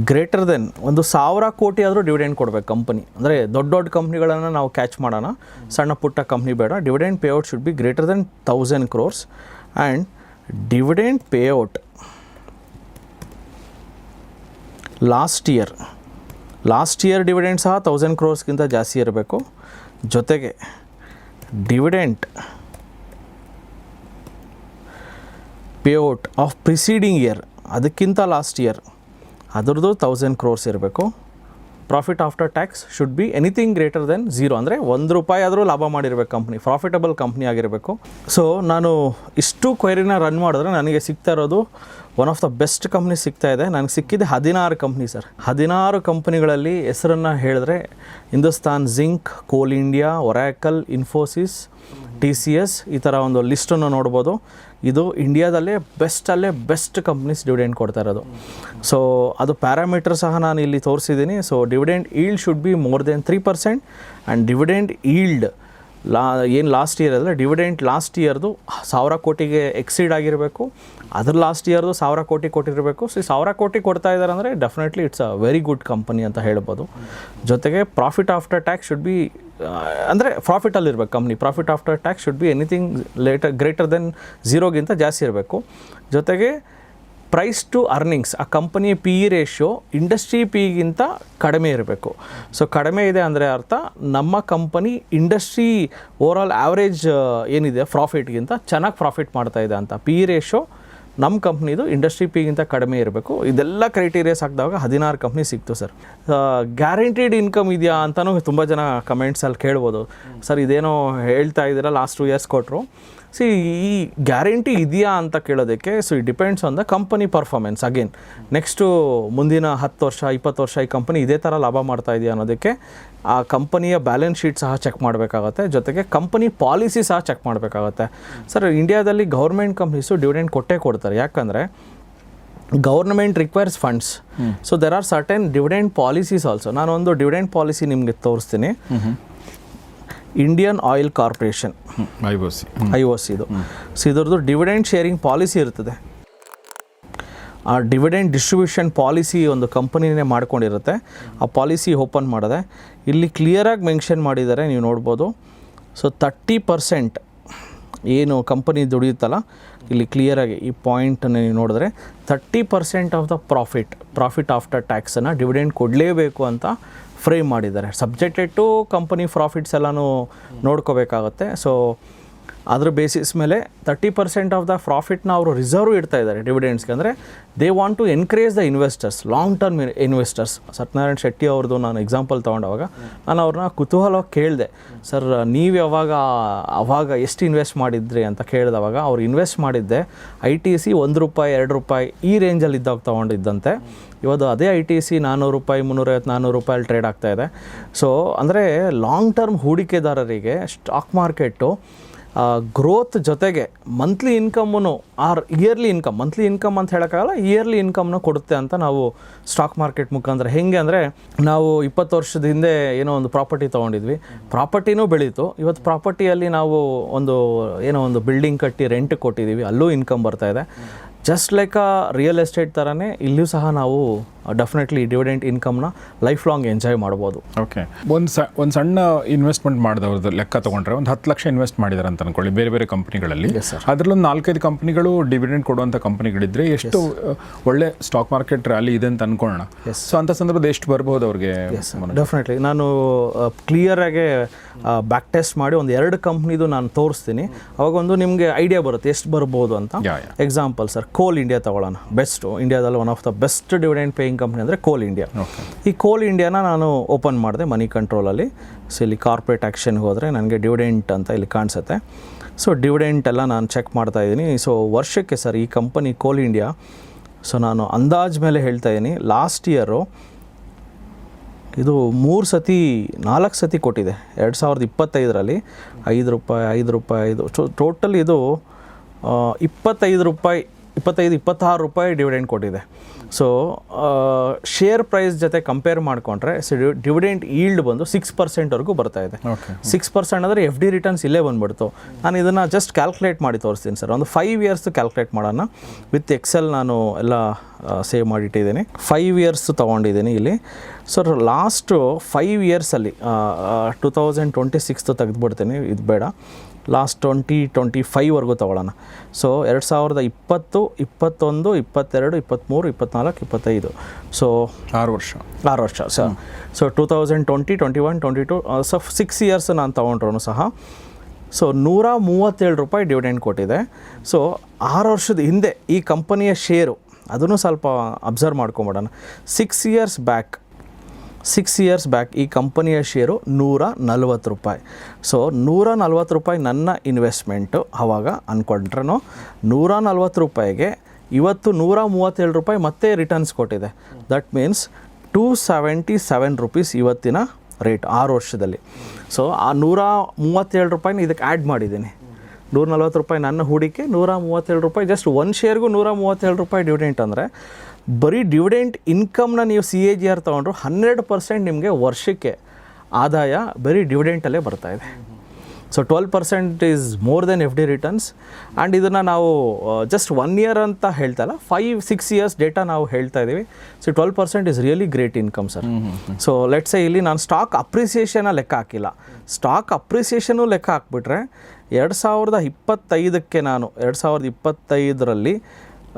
[SPEAKER 2] greater than 1,000 crore ಆದರೂ ಡಿವಿಡೆಂಡ್ ಕೊಡಬೇಕು ಕಂಪನಿ. ಅಂದರೆ ದೊಡ್ಡ ಕಂಪ್ನಿಗಳನ್ನು ನಾವು ಕ್ಯಾಚ್ ಮಾಡೋಣ, ಸಣ್ಣ ಪುಟ್ಟ ಕಂಪ್ನಿ ಬೇಡ. Dividend payout should be greater than 1,000 crores. And dividend payout last year dividend ಸಹ 1,000 crores ಜಾಸ್ತಿ ಇರಬೇಕು. ಜೊತೆಗೆ dividend payout of preceding year, ಅದಕ್ಕಿಂತ ಲಾಸ್ಟ್ ಇಯರ್ ಅದರದ್ದು 1,000 crores ಇರಬೇಕು. Profit after tax should be anything greater then 0, ಅಂದರೆ 1 ರೂಪಾಯಿ ಆದರೂ ಲಾಭ ಮಾಡಿರಬೇಕು ಕಂಪ್ನಿ, ಪ್ರಾಫಿಟಬಲ್ ಕಂಪ್ನಿ ಆಗಿರಬೇಕು. ಸೊ ನಾನು ಇಷ್ಟು ಕ್ವೈರಿನ ರನ್ ಮಾಡಿದ್ರೆ ನನಗೆ ಸಿಗ್ತಾ ಇರೋದು one of the best company ಸಿಗ್ತಾ ಇದೆ. ನನಗೆ ಸಿಕ್ಕಿದೆ 16 ಕಂಪ್ನಿ ಸರ್. 16 ಕಂಪ್ನಿಗಳಲ್ಲಿ ಹೆಸರನ್ನು ಹೇಳಿದ್ರೆ ಹಿಂದೂಸ್ತಾನ್ ಜಿಂಕ್, ಕೋಲ್ ಇಂಡಿಯಾ, ಒರಾಕಲ್, ಇನ್ಫೋಸಿಸ್, TCS, ಈ ಥರ ಒಂದು ಲಿಸ್ಟನ್ನು ನೋಡ್ಬೋದು. ಇದು ಇಂಡಿಯಾದಲ್ಲೇ ಬೆಸ್ಟ್ ಕಂಪ್ನೀಸ್ ಡಿವಿಡೆಂಡ್ ಕೊಡ್ತಾ ಇರೋದು. ಸೊ ಅದು ಪ್ಯಾರಾಮೀಟರ್ ಸಹ ನಾನು ಇಲ್ಲಿ ತೋರಿಸಿದ್ದೀನಿ. So dividend yield should be more than 3%. And dividend yield ಏನು ಲಾಸ್ಟ್ ಇಯರ್ ಅಂದರೆ ಡಿವಿಡೆಂಟ್ ಲಾಸ್ಟ್ ಇಯರ್ದು 1,000 ಕೋಟಿಗೆ ಎಕ್ಸೀಡ್ ಆಗಿರಬೇಕು. ಅದ್ರ ಲಾಸ್ಟ್ ಇಯರ್ದು 1,000 ಕೋಟಿ ಕೊಟ್ಟಿರಬೇಕು. ಸೊ 1,000 ಕೋಟಿ ಕೊಡ್ತಾ ಇದ್ದಾರೆ ಅಂದರೆ definitely it's a very good company ಅಂತ ಹೇಳ್ಬೋದು. ಜೊತೆಗೆ profit after tax should be, ಅಂದರೆ ಪ್ರಾಫಿಟಲ್ಲಿರ್ಬೇಕು company. Profit after tax should be anything greater than 0ಗಿಂತ ಜಾಸ್ತಿ ಇರಬೇಕು. ಜೊತೆಗೆ ಪ್ರೈಸ್ ಟು ಅರ್ನಿಂಗ್ಸ್, ಆ ಕಂಪನಿಯ PE ರೇಷಿಯೋ ಇಂಡಸ್ಟ್ರಿ PEಗಿಂತ ಕಡಿಮೆ ಇರಬೇಕು. ಸೊ ಕಡಿಮೆ ಇದೆ ಅಂದರೆ ಅರ್ಥ ನಮ್ಮ ಕಂಪನಿ ಇಂಡಸ್ಟ್ರಿ ಓವರಾಲ್ ಆ್ಯಾವ್ರೇಜ್ ಏನಿದೆ ಪ್ರಾಫಿಟ್ಗಿಂತ ಚೆನ್ನಾಗಿ ಪ್ರಾಫಿಟ್ ಮಾಡ್ತಾ ಇದೆ ಅಂತ. PE ರೇಷಿಯೋ ನಮ್ಮ ಕಂಪ್ನಿದು ಇಂಡಸ್ಟ್ರಿ PEಗಿಂತ ಕಡಿಮೆ ಇರಬೇಕು. ಇದೆಲ್ಲ ಕ್ರೈಟೀರಿಯಾಸ್ ಹಾಕಿದಾಗ 16 ಕಂಪ್ನಿ ಸಿಕ್ತು ಸರ್. ಗ್ಯಾರಂಟಿಡ್ ಇನ್ಕಮ್ ಇದೆಯಾ ಅಂತಲೂ ತುಂಬ ಜನ ಕಮೆಂಟ್ಸಲ್ಲಿ ಕೇಳ್ಬೋದು. ಸರ್ ಇದೇನೋ ಹೇಳ್ತಾ ಇದ್ದೀರಾ ಲಾಸ್ಟ್ 2 years ಕೊಟ್ಟರು. ಈ ಗ್ಯಾರಂಟಿ ಇದೆಯಾ ಅಂತ ಕೇಳೋದಕ್ಕೆ, so it depends on the company performance. Again next ಮುಂದಿನ 10 ವರ್ಷ 20 ವರ್ಷ ಈ ಕಂಪನಿ ಇದೇ ಥರ ಲಾಭ ಮಾಡ್ತಾ ಇದೆಯಾ ಅನ್ನೋದಕ್ಕೆ ಆ ಕಂಪನಿಯ ಬ್ಯಾಲೆನ್ಸ್ ಶೀಟ್ ಸಹ ಚೆಕ್ ಮಾಡಬೇಕಾಗತ್ತೆ. ಜೊತೆಗೆ ಕಂಪನಿ ಪಾಲಿಸಿ ಸಹ ಚೆಕ್ ಮಾಡಬೇಕಾಗತ್ತೆ. ಸರ್ ಇಂಡಿಯಾದಲ್ಲಿ ಗೌರ್ಮೆಂಟ್ ಕಂಪ್ನೀಸು ಡಿವಿಡೆಂಡ್ ಕೊಡ್ತಾರೆ. ಯಾಕಂದರೆ government requires funds. So there are certain dividend policies also. ನಾನೊಂದು ಡಿವಿಡೆಂಡ್ ಪಾಲಿಸಿ ನಿಮಗೆ ತೋರಿಸ್ತೀನಿ. ಇಂಡಿಯನ್ ಆಯಿಲ್ ಕಾರ್ಪೊರೇಷನ್, IOC ಇದು. ಸೊ ಇದ್ರದ್ದು ಡಿವಿಡೆಂಡ್ ಶೇರಿಂಗ್ ಪಾಲಿಸಿ ಇರ್ತದೆ. ಆ ಡಿವಿಡೆಂಡ್ ಡಿಸ್ಟ್ರಿಬ್ಯೂಷನ್ ಪಾಲಿಸಿ ಒಂದು ಕಂಪನಿನೇ ಮಾಡ್ಕೊಂಡಿರುತ್ತೆ. ಆ ಪಾಲಿಸಿ ಓಪನ್ ಮಾಡಿದೆ, ಇಲ್ಲಿ ಕ್ಲಿಯರಾಗಿ ಮೆನ್ಷನ್ ಮಾಡಿದ್ದಾರೆ, ನೀವು ನೋಡ್ಬೋದು. ಸೊ 30% ಏನು ಕಂಪನಿ ದುಡಿಯುತ್ತಲ್ಲ, ಇಲ್ಲಿ ಕ್ಲಿಯರಾಗಿ ಈ ಪಾಯಿಂಟನ್ನು ನೀವು ನೋಡಿದ್ರೆ 30% ಆಫ್ ದ ಪ್ರಾಫಿಟ್ ಆಫ್ಟರ್ ಟ್ಯಾಕ್ಸನ್ನು ಡಿವಿಡೆಂಡ್ ಕೊಡಲೇಬೇಕು ಅಂತ ಫ್ರೇಮ್ ಮಾಡಿದ್ದಾರೆ. ಸಬ್ಜೆಕ್ಟೆಡ್ ಟು ಕಂಪನಿ ಪ್ರಾಫಿಟ್ಸ್ ಎಲ್ಲನೂ ನೋಡ್ಕೋಬೇಕಾಗುತ್ತೆ. ಸೊ ಅದ್ರ ಬೇಸಿಸ್ ಮೇಲೆ 30% ಆಫ್ ದ ಪ್ರಾಫಿಟ್ನ ಅವರು ರಿಸರ್ವ್ ಇಡ್ತಾ ಇದ್ದಾರೆ ಡಿವಿಡೆಂಡ್ಸ್ಗೆ. ಅಂದರೆ they want to encourage the investors, long term investors. Satyanarayana Shetty ಅವ್ರದ್ದು ನಾನು ಎಕ್ಸಾಂಪಲ್ ತೊಗೊಂಡವಾಗ ನಾನು ಅವ್ರನ್ನ ಕುತೂಹಲವಾಗಿ ಕೇಳಿದೆ, ಸರ್ ನೀವು ಅವಾಗ ಎಷ್ಟು ಇನ್ವೆಸ್ಟ್ ಮಾಡಿದ್ರಿ ಅಂತ ಕೇಳಿದವಾಗ ಅವ್ರು ಇನ್ವೆಸ್ಟ್ ಮಾಡಿದ್ದೆ ITC ₹1 ₹2 ಈ ರೇಂಜಲ್ಲಿ ಇದ್ದಾಗ ತೊಗೊಂಡಿದ್ದಂತೆ. ಇವತ್ತು ಅದೇ ITC ₹400 350 400 ಟ್ರೇಡ್ ಆಗ್ತಾಯಿದೆ. ಸೊ ಅಂದರೆ ಲಾಂಗ್ ಟರ್ಮ್ ಹೂಡಿಕೆದಾರರಿಗೆ ಸ್ಟಾಕ್ ಮಾರ್ಕೆಟು ಗ್ರೋತ್ ಜೊತೆಗೆ monthly income or yearly income, monthly income ಅಂತ ಹೇಳೋಕ್ಕಾಗಲ್ಲ, ಇಯರ್ಲಿ ಇನ್ಕಮ್ನ ಕೊಡುತ್ತೆ ಅಂತ ನಾವು ಸ್ಟಾಕ್ ಮಾರ್ಕೆಟ್ ಮುಖಾಂತರ. ಹೆಂಗೆ ಅಂದರೆ ನಾವು 20 ವರ್ಷದ ಹಿಂದೆ ಏನೋ ಒಂದು ಪ್ರಾಪರ್ಟಿ ತೊಗೊಂಡಿದ್ವಿ, ಪ್ರಾಪರ್ಟಿನೂ ಬೆಳೀತು. ಇವತ್ತು ಪ್ರಾಪರ್ಟಿಯಲ್ಲಿ ನಾವು ಒಂದು ಬಿಲ್ಡಿಂಗ್ ಕಟ್ಟಿ ರೆಂಟ್ ಕೊಟ್ಟಿದ್ದೀವಿ, ಅಲ್ಲೂ ಇನ್ಕಮ್ ಬರ್ತಾ ಇದೆ. Just like a real estate ಥರನೇ ಇಲ್ಲಿಯೂ ಸಹ ನಾವು ಡೆಫಿನೆಟ್ಲಿ ಡಿವಿಡೆಂಟ್ ಇನ್ಕಮ್ನ ಲೈಫ್ ಲಾಂಗ್ ಎಂಜಾಯ್ ಮಾಡ್ಬೋದು.
[SPEAKER 1] ಓಕೆ, ಒಂದು ಸಣ್ಣ ಇನ್ವೆಸ್ಟ್ಮೆಂಟ್ ಮಾಡಿದವ್ರದ್ದು ಲೆಕ್ಕ ತೊಗೊಂಡ್ರೆ ಒಂದು 10 ಲಕ್ಷ ಇನ್ವೆಸ್ಟ್ ಮಾಡಿದ್ದಾರೆ ಅಂತ ಅನ್ಕೊಳ್ಳಿ ಬೇರೆ ಬೇರೆ ಕಂಪ್ನಿಗಳಲ್ಲಿ. ಅದರಲ್ಲೊಂದು 4-5 ಕಂಪ್ನಿಗಳು ಡಿವಿಡೆಂಟ್ ಕೊಡುವಂಥ ಕಂಪ್ನಿಗಳಿದ್ರೆ ಎಷ್ಟು ಒಳ್ಳೆ ಸ್ಟಾಕ್ ಮಾರ್ಕೆಟ್ ರ್ಯಾಲಿ ಇದೆ ಅಂತ ಅನ್ಕೊಳ್ಳೋಣ. ಸೊ ಅಂಥ ಸಂದರ್ಭದಲ್ಲಿ ಎಷ್ಟು ಬರ್ಬೋದು ಅವ್ರಿಗೆ?
[SPEAKER 2] ಡೆಫಿನೆಟ್ಲಿ ನಾನು ಕ್ಲಿಯರಾಗೆ ಬ್ಯಾಕ್ ಟೆಸ್ಟ್ ಮಾಡಿ ಒಂದು 2 ಕಂಪ್ನಿದು ನಾನು ತೋರಿಸ್ತೀನಿ. ಅವಾಗ ನಿಮಗೆ ಐಡಿಯಾ ಬರುತ್ತೆ ಎಷ್ಟು ಬರ್ಬೋದು ಅಂತ. ಎಕ್ಸಾಂಪಲ್ ಸರ್, ಕೋಲ್ ಇಂಡಿಯಾ ತಗೊಳ್ಳೋಣ. ಬೆಸ್ಟು ಇಂಡಿಯಾದಲ್ಲಿ one of the best dividend paying company ಅಂದರೆ ಕೋಲ್ ಇಂಡಿಯಾ. ಈ ಕೋಲ್ ಇಂಡಿಯಾನ ನಾನು ಓಪನ್ ಮಾಡಿದೆ ಮನಿ ಕಂಟ್ರೋಲಲ್ಲಿ. ಸೊ ಇಲ್ಲಿ ಕಾರ್ಪೊರೇಟ್ ಆ್ಯಕ್ಷನ್ಗೆ ಹೋದರೆ ನನಗೆ ಡಿವಿಡೆಂಟ್ ಅಂತ ಇಲ್ಲಿ ಕಾಣಿಸುತ್ತೆ. ಸೊ ಡಿವಿಡೆಂಟ್ ಎಲ್ಲ ನಾನು ಚೆಕ್ ಮಾಡ್ತಾ ಇದ್ದೀನಿ. ಸೊ ವರ್ಷಕ್ಕೆ ಸರ್ ಈ ಕಂಪನಿ ಕೋಲ್ ಇಂಡಿಯಾ, ಸೊ ನಾನು ಅಂದಾಜು ಮೇಲೆ ಹೇಳ್ತಾ ಇದ್ದೀನಿ, ಲಾಸ್ಟ್ ಇಯರು ಇದು 4 ಸತಿ ಕೊಟ್ಟಿದೆ. 2025ರಲ್ಲಿ ₹5 ಟೋಟಲ್ ಇದು ₹25-26 ಡಿವಿಡೆಂಟ್ ಕೊಟ್ಟಿದೆ. ಸೊ ಶೇರ್ ಪ್ರೈಸ್ ಜೊತೆ ಕಂಪೇರ್ ಮಾಡಿಕೊಂಡ್ರೆ ಡಿವಿಡೆಂಟ್ ಈಲ್ಡ್ ಬಂದು 6%ವರೆಗೂ ಬರ್ತಾ ಇದೆ. 6% ಅಂದರೆ ಎಫ್ ಡಿ ರಿಟರ್ನ್ಸ್ ಇಲ್ಲೇ ಬಂದುಬಿಡ್ತು. ನಾನು ಇದನ್ನು ಜಸ್ಟ್ ಕ್ಯಾಲ್ಕುಲೇಟ್ ಮಾಡಿ ತೋರಿಸ್ತೀನಿ ಸರ್. ಒಂದು 5 ಇಯರ್ಸ್ ಕ್ಯಾಲ್ಕುಲೇಟ್ ಮಾಡೋಣ. ವಿತ್ ಎಕ್ಸೆಲ್ ನಾನು ಎಲ್ಲ ಸೇವ್ ಮಾಡಿಟ್ಟಿದ್ದೀನಿ. 5 ಇಯರ್ಸ್ ತೊಗೊಂಡಿದ್ದೀನಿ ಇಲ್ಲಿ. ಸೊ ಲಾಸ್ಟು 5 ಇಯರ್ಸಲ್ಲಿ 2026 ತೆಗೆದುಬಿಡ್ತೀನಿ, ಇದು ಬೇಡ, ಲಾಸ್ಟ್ 2025ವರೆಗೂ ತೊಗೊಳ್ಳೋಣ. ಸೊ 2020, 21, 22, 23, 24, 25, ಸೊ 6 ವರ್ಷ ಸರ್. ಸೊ 2020, 21, 22, ಸೊ 6 ಇಯರ್ಸ್ ನಾನು ತೊಗೊಂಡ್ರು ಸಹ ಸೊ ₹137 ಡಿವಿಡೆಂಡ್ ಕೊಟ್ಟಿದೆ. ಸೊ 6 ವರ್ಷದ ಹಿಂದೆ ಈ ಕಂಪನಿಯ ಶೇರು ಅದನ್ನು ಸ್ವಲ್ಪ ಅಬ್ಸರ್ವ್ ಮಾಡ್ಕೊಂಬಿಡೋಣ. 6 ಇಯರ್ಸ್ ಬ್ಯಾಕ್ ಈ ಕಂಪನಿಯ ಶೇರು ₹140. ಸೊ ₹140 ನನ್ನ ಇನ್ವೆಸ್ಟ್ಮೆಂಟು ಆವಾಗ ಅಂದ್ಕೊಂಡ್ರೂ ₹140ಗೆ ಇವತ್ತು ₹137 ಮತ್ತೆ ರಿಟರ್ನ್ಸ್ ಕೊಟ್ಟಿದೆ. ದಟ್ ಮೀನ್ಸ್ ₹277 ಇವತ್ತಿನ ರೇಟ್ 6 ವರ್ಷದಲ್ಲಿ. ಸೊ ಆ ₹137 ಇದಕ್ಕೆ ಆ್ಯಡ್ ಮಾಡಿದ್ದೀನಿ. ₹140 ನನ್ನ ಹೂಡಿಕೆ, ₹137 ಜಸ್ಟ್ ಒಂದು ಶೇರ್ಗೂ ₹137 ಡಿವಿಡೆಂಟ್ ಅಂದರೆ ಬರೀ ಡಿವಿಡೆಂಟ್ ಇನ್ಕಮ್ನ ನೀವು CAGR ತೊಗೊಂಡ್ರು 100% ನಿಮಗೆ ವರ್ಷಕ್ಕೆ ಆದಾಯ ಬರೀ ಡಿವಿಡೆಂಟಲ್ಲೇ ಬರ್ತಾಯಿದೆ. So 12% is more than F D returns. And ಇದನ್ನು ನಾವು ಜಸ್ಟ್ 1 ಇಯರ್ ಅಂತ ಹೇಳ್ತಾ ಇಲ್ಲ, 5-6 ಇಯರ್ಸ್ ಡೇಟಾ ನಾವು ಹೇಳ್ತಾ ಇದ್ದೀವಿ. So 12% is really great income sir. So let's ಇಲ್ಲಿ ನಾನು ಸ್ಟಾಕ್ ಅಪ್ರಿಸಿಯೇಷನ್ನ ಲೆಕ್ಕ ಹಾಕಿಲ್ಲ. ಸ್ಟಾಕ್ ಅಪ್ರಿಸಿಯೇಷನು ಲೆಕ್ಕ ಹಾಕ್ಬಿಟ್ರೆ 2025ಕ್ಕೆ ನಾನು 2025ರಲ್ಲಿ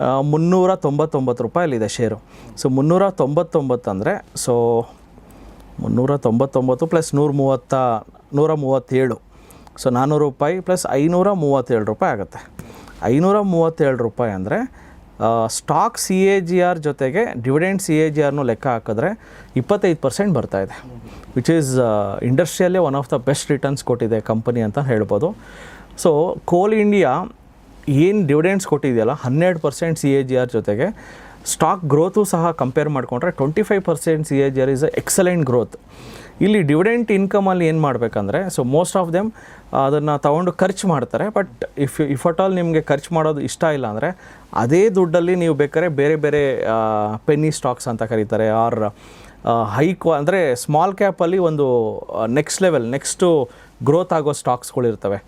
[SPEAKER 2] ₹399 ಶೇರು. ಸೊ 399 ಅಂದರೆ ಸೊ 399 ಪ್ಲಸ್ 137, ಸೊ ₹400 ಪ್ಲಸ್ ₹537 ಆಗುತ್ತೆ. ₹537 ಅಂದರೆ ಸ್ಟಾಕ್ CAGR ಜೊತೆಗೆ ಡಿವಿಡೆಂಟ್ CAGRನು ಲೆಕ್ಕ ಹಾಕಿದ್ರೆ 25% ಬರ್ತಾಯಿದೆ, ವಿಚ್ ಈಸ್ ಇಂಡಸ್ಟ್ರಿಯಲ್ಲೇ one of the best returns ಕೊಟ್ಟಿದೆ ಕಂಪನಿ ಅಂತ ಹೇಳ್ಬೋದು. ಸೊ ಕೋಲ್ ಇಂಡಿಯಾ ಏನು ಡಿವಿಡೆಂಡ್ಸ್ ಕೊಟ್ಟಿದೆಯಲ್ಲ 100% CAGR ಜೊತೆಗೆ ಸ್ಟಾಕ್ ಗ್ರೋತು ಸಹ ಕಂಪೇರ್ ಮಾಡಿಕೊಂಡ್ರೆ 25% CAGR ಈಸ್ ಎಕ್ಸಲೆಂಟ್ ಗ್ರೋತ್. ಇಲ್ಲಿ ಡಿವಿಡೆಂಟ್ ಇನ್ಕಮಲ್ಲಿ ಏನು ಮಾಡಬೇಕಂದ್ರೆ ಸೊ ಮೋಸ್ಟ್ ಆಫ್ ದೆಮ್ ಅದನ್ನು ತೊಗೊಂಡು ಖರ್ಚು ಮಾಡ್ತಾರೆ. ಬಟ್ ಇಫ್ ಅಟ್ ಆಲ್ ನಿಮಗೆ ಖರ್ಚು ಮಾಡೋದು ಇಷ್ಟ ಇಲ್ಲ ಅಂದರೆ ಅದೇ ದುಡ್ಡಲ್ಲಿ ನೀವು ಬೇಕಾದ್ರೆ ಬೇರೆ ಬೇರೆ ಪೆನ್ನಿ ಸ್ಟಾಕ್ಸ್ ಅಂತ ಕರೀತಾರೆ, ಆರ್ ಅಂದರೆ ಸ್ಮಾಲ್ ಕ್ಯಾಪಲ್ಲಿ ಒಂದು ನೆಕ್ಸ್ಟು ಗ್ರೋತ್ ಆಗೋ ಸ್ಟಾಕ್ಸ್ಗಳಿರ್ತವೆ.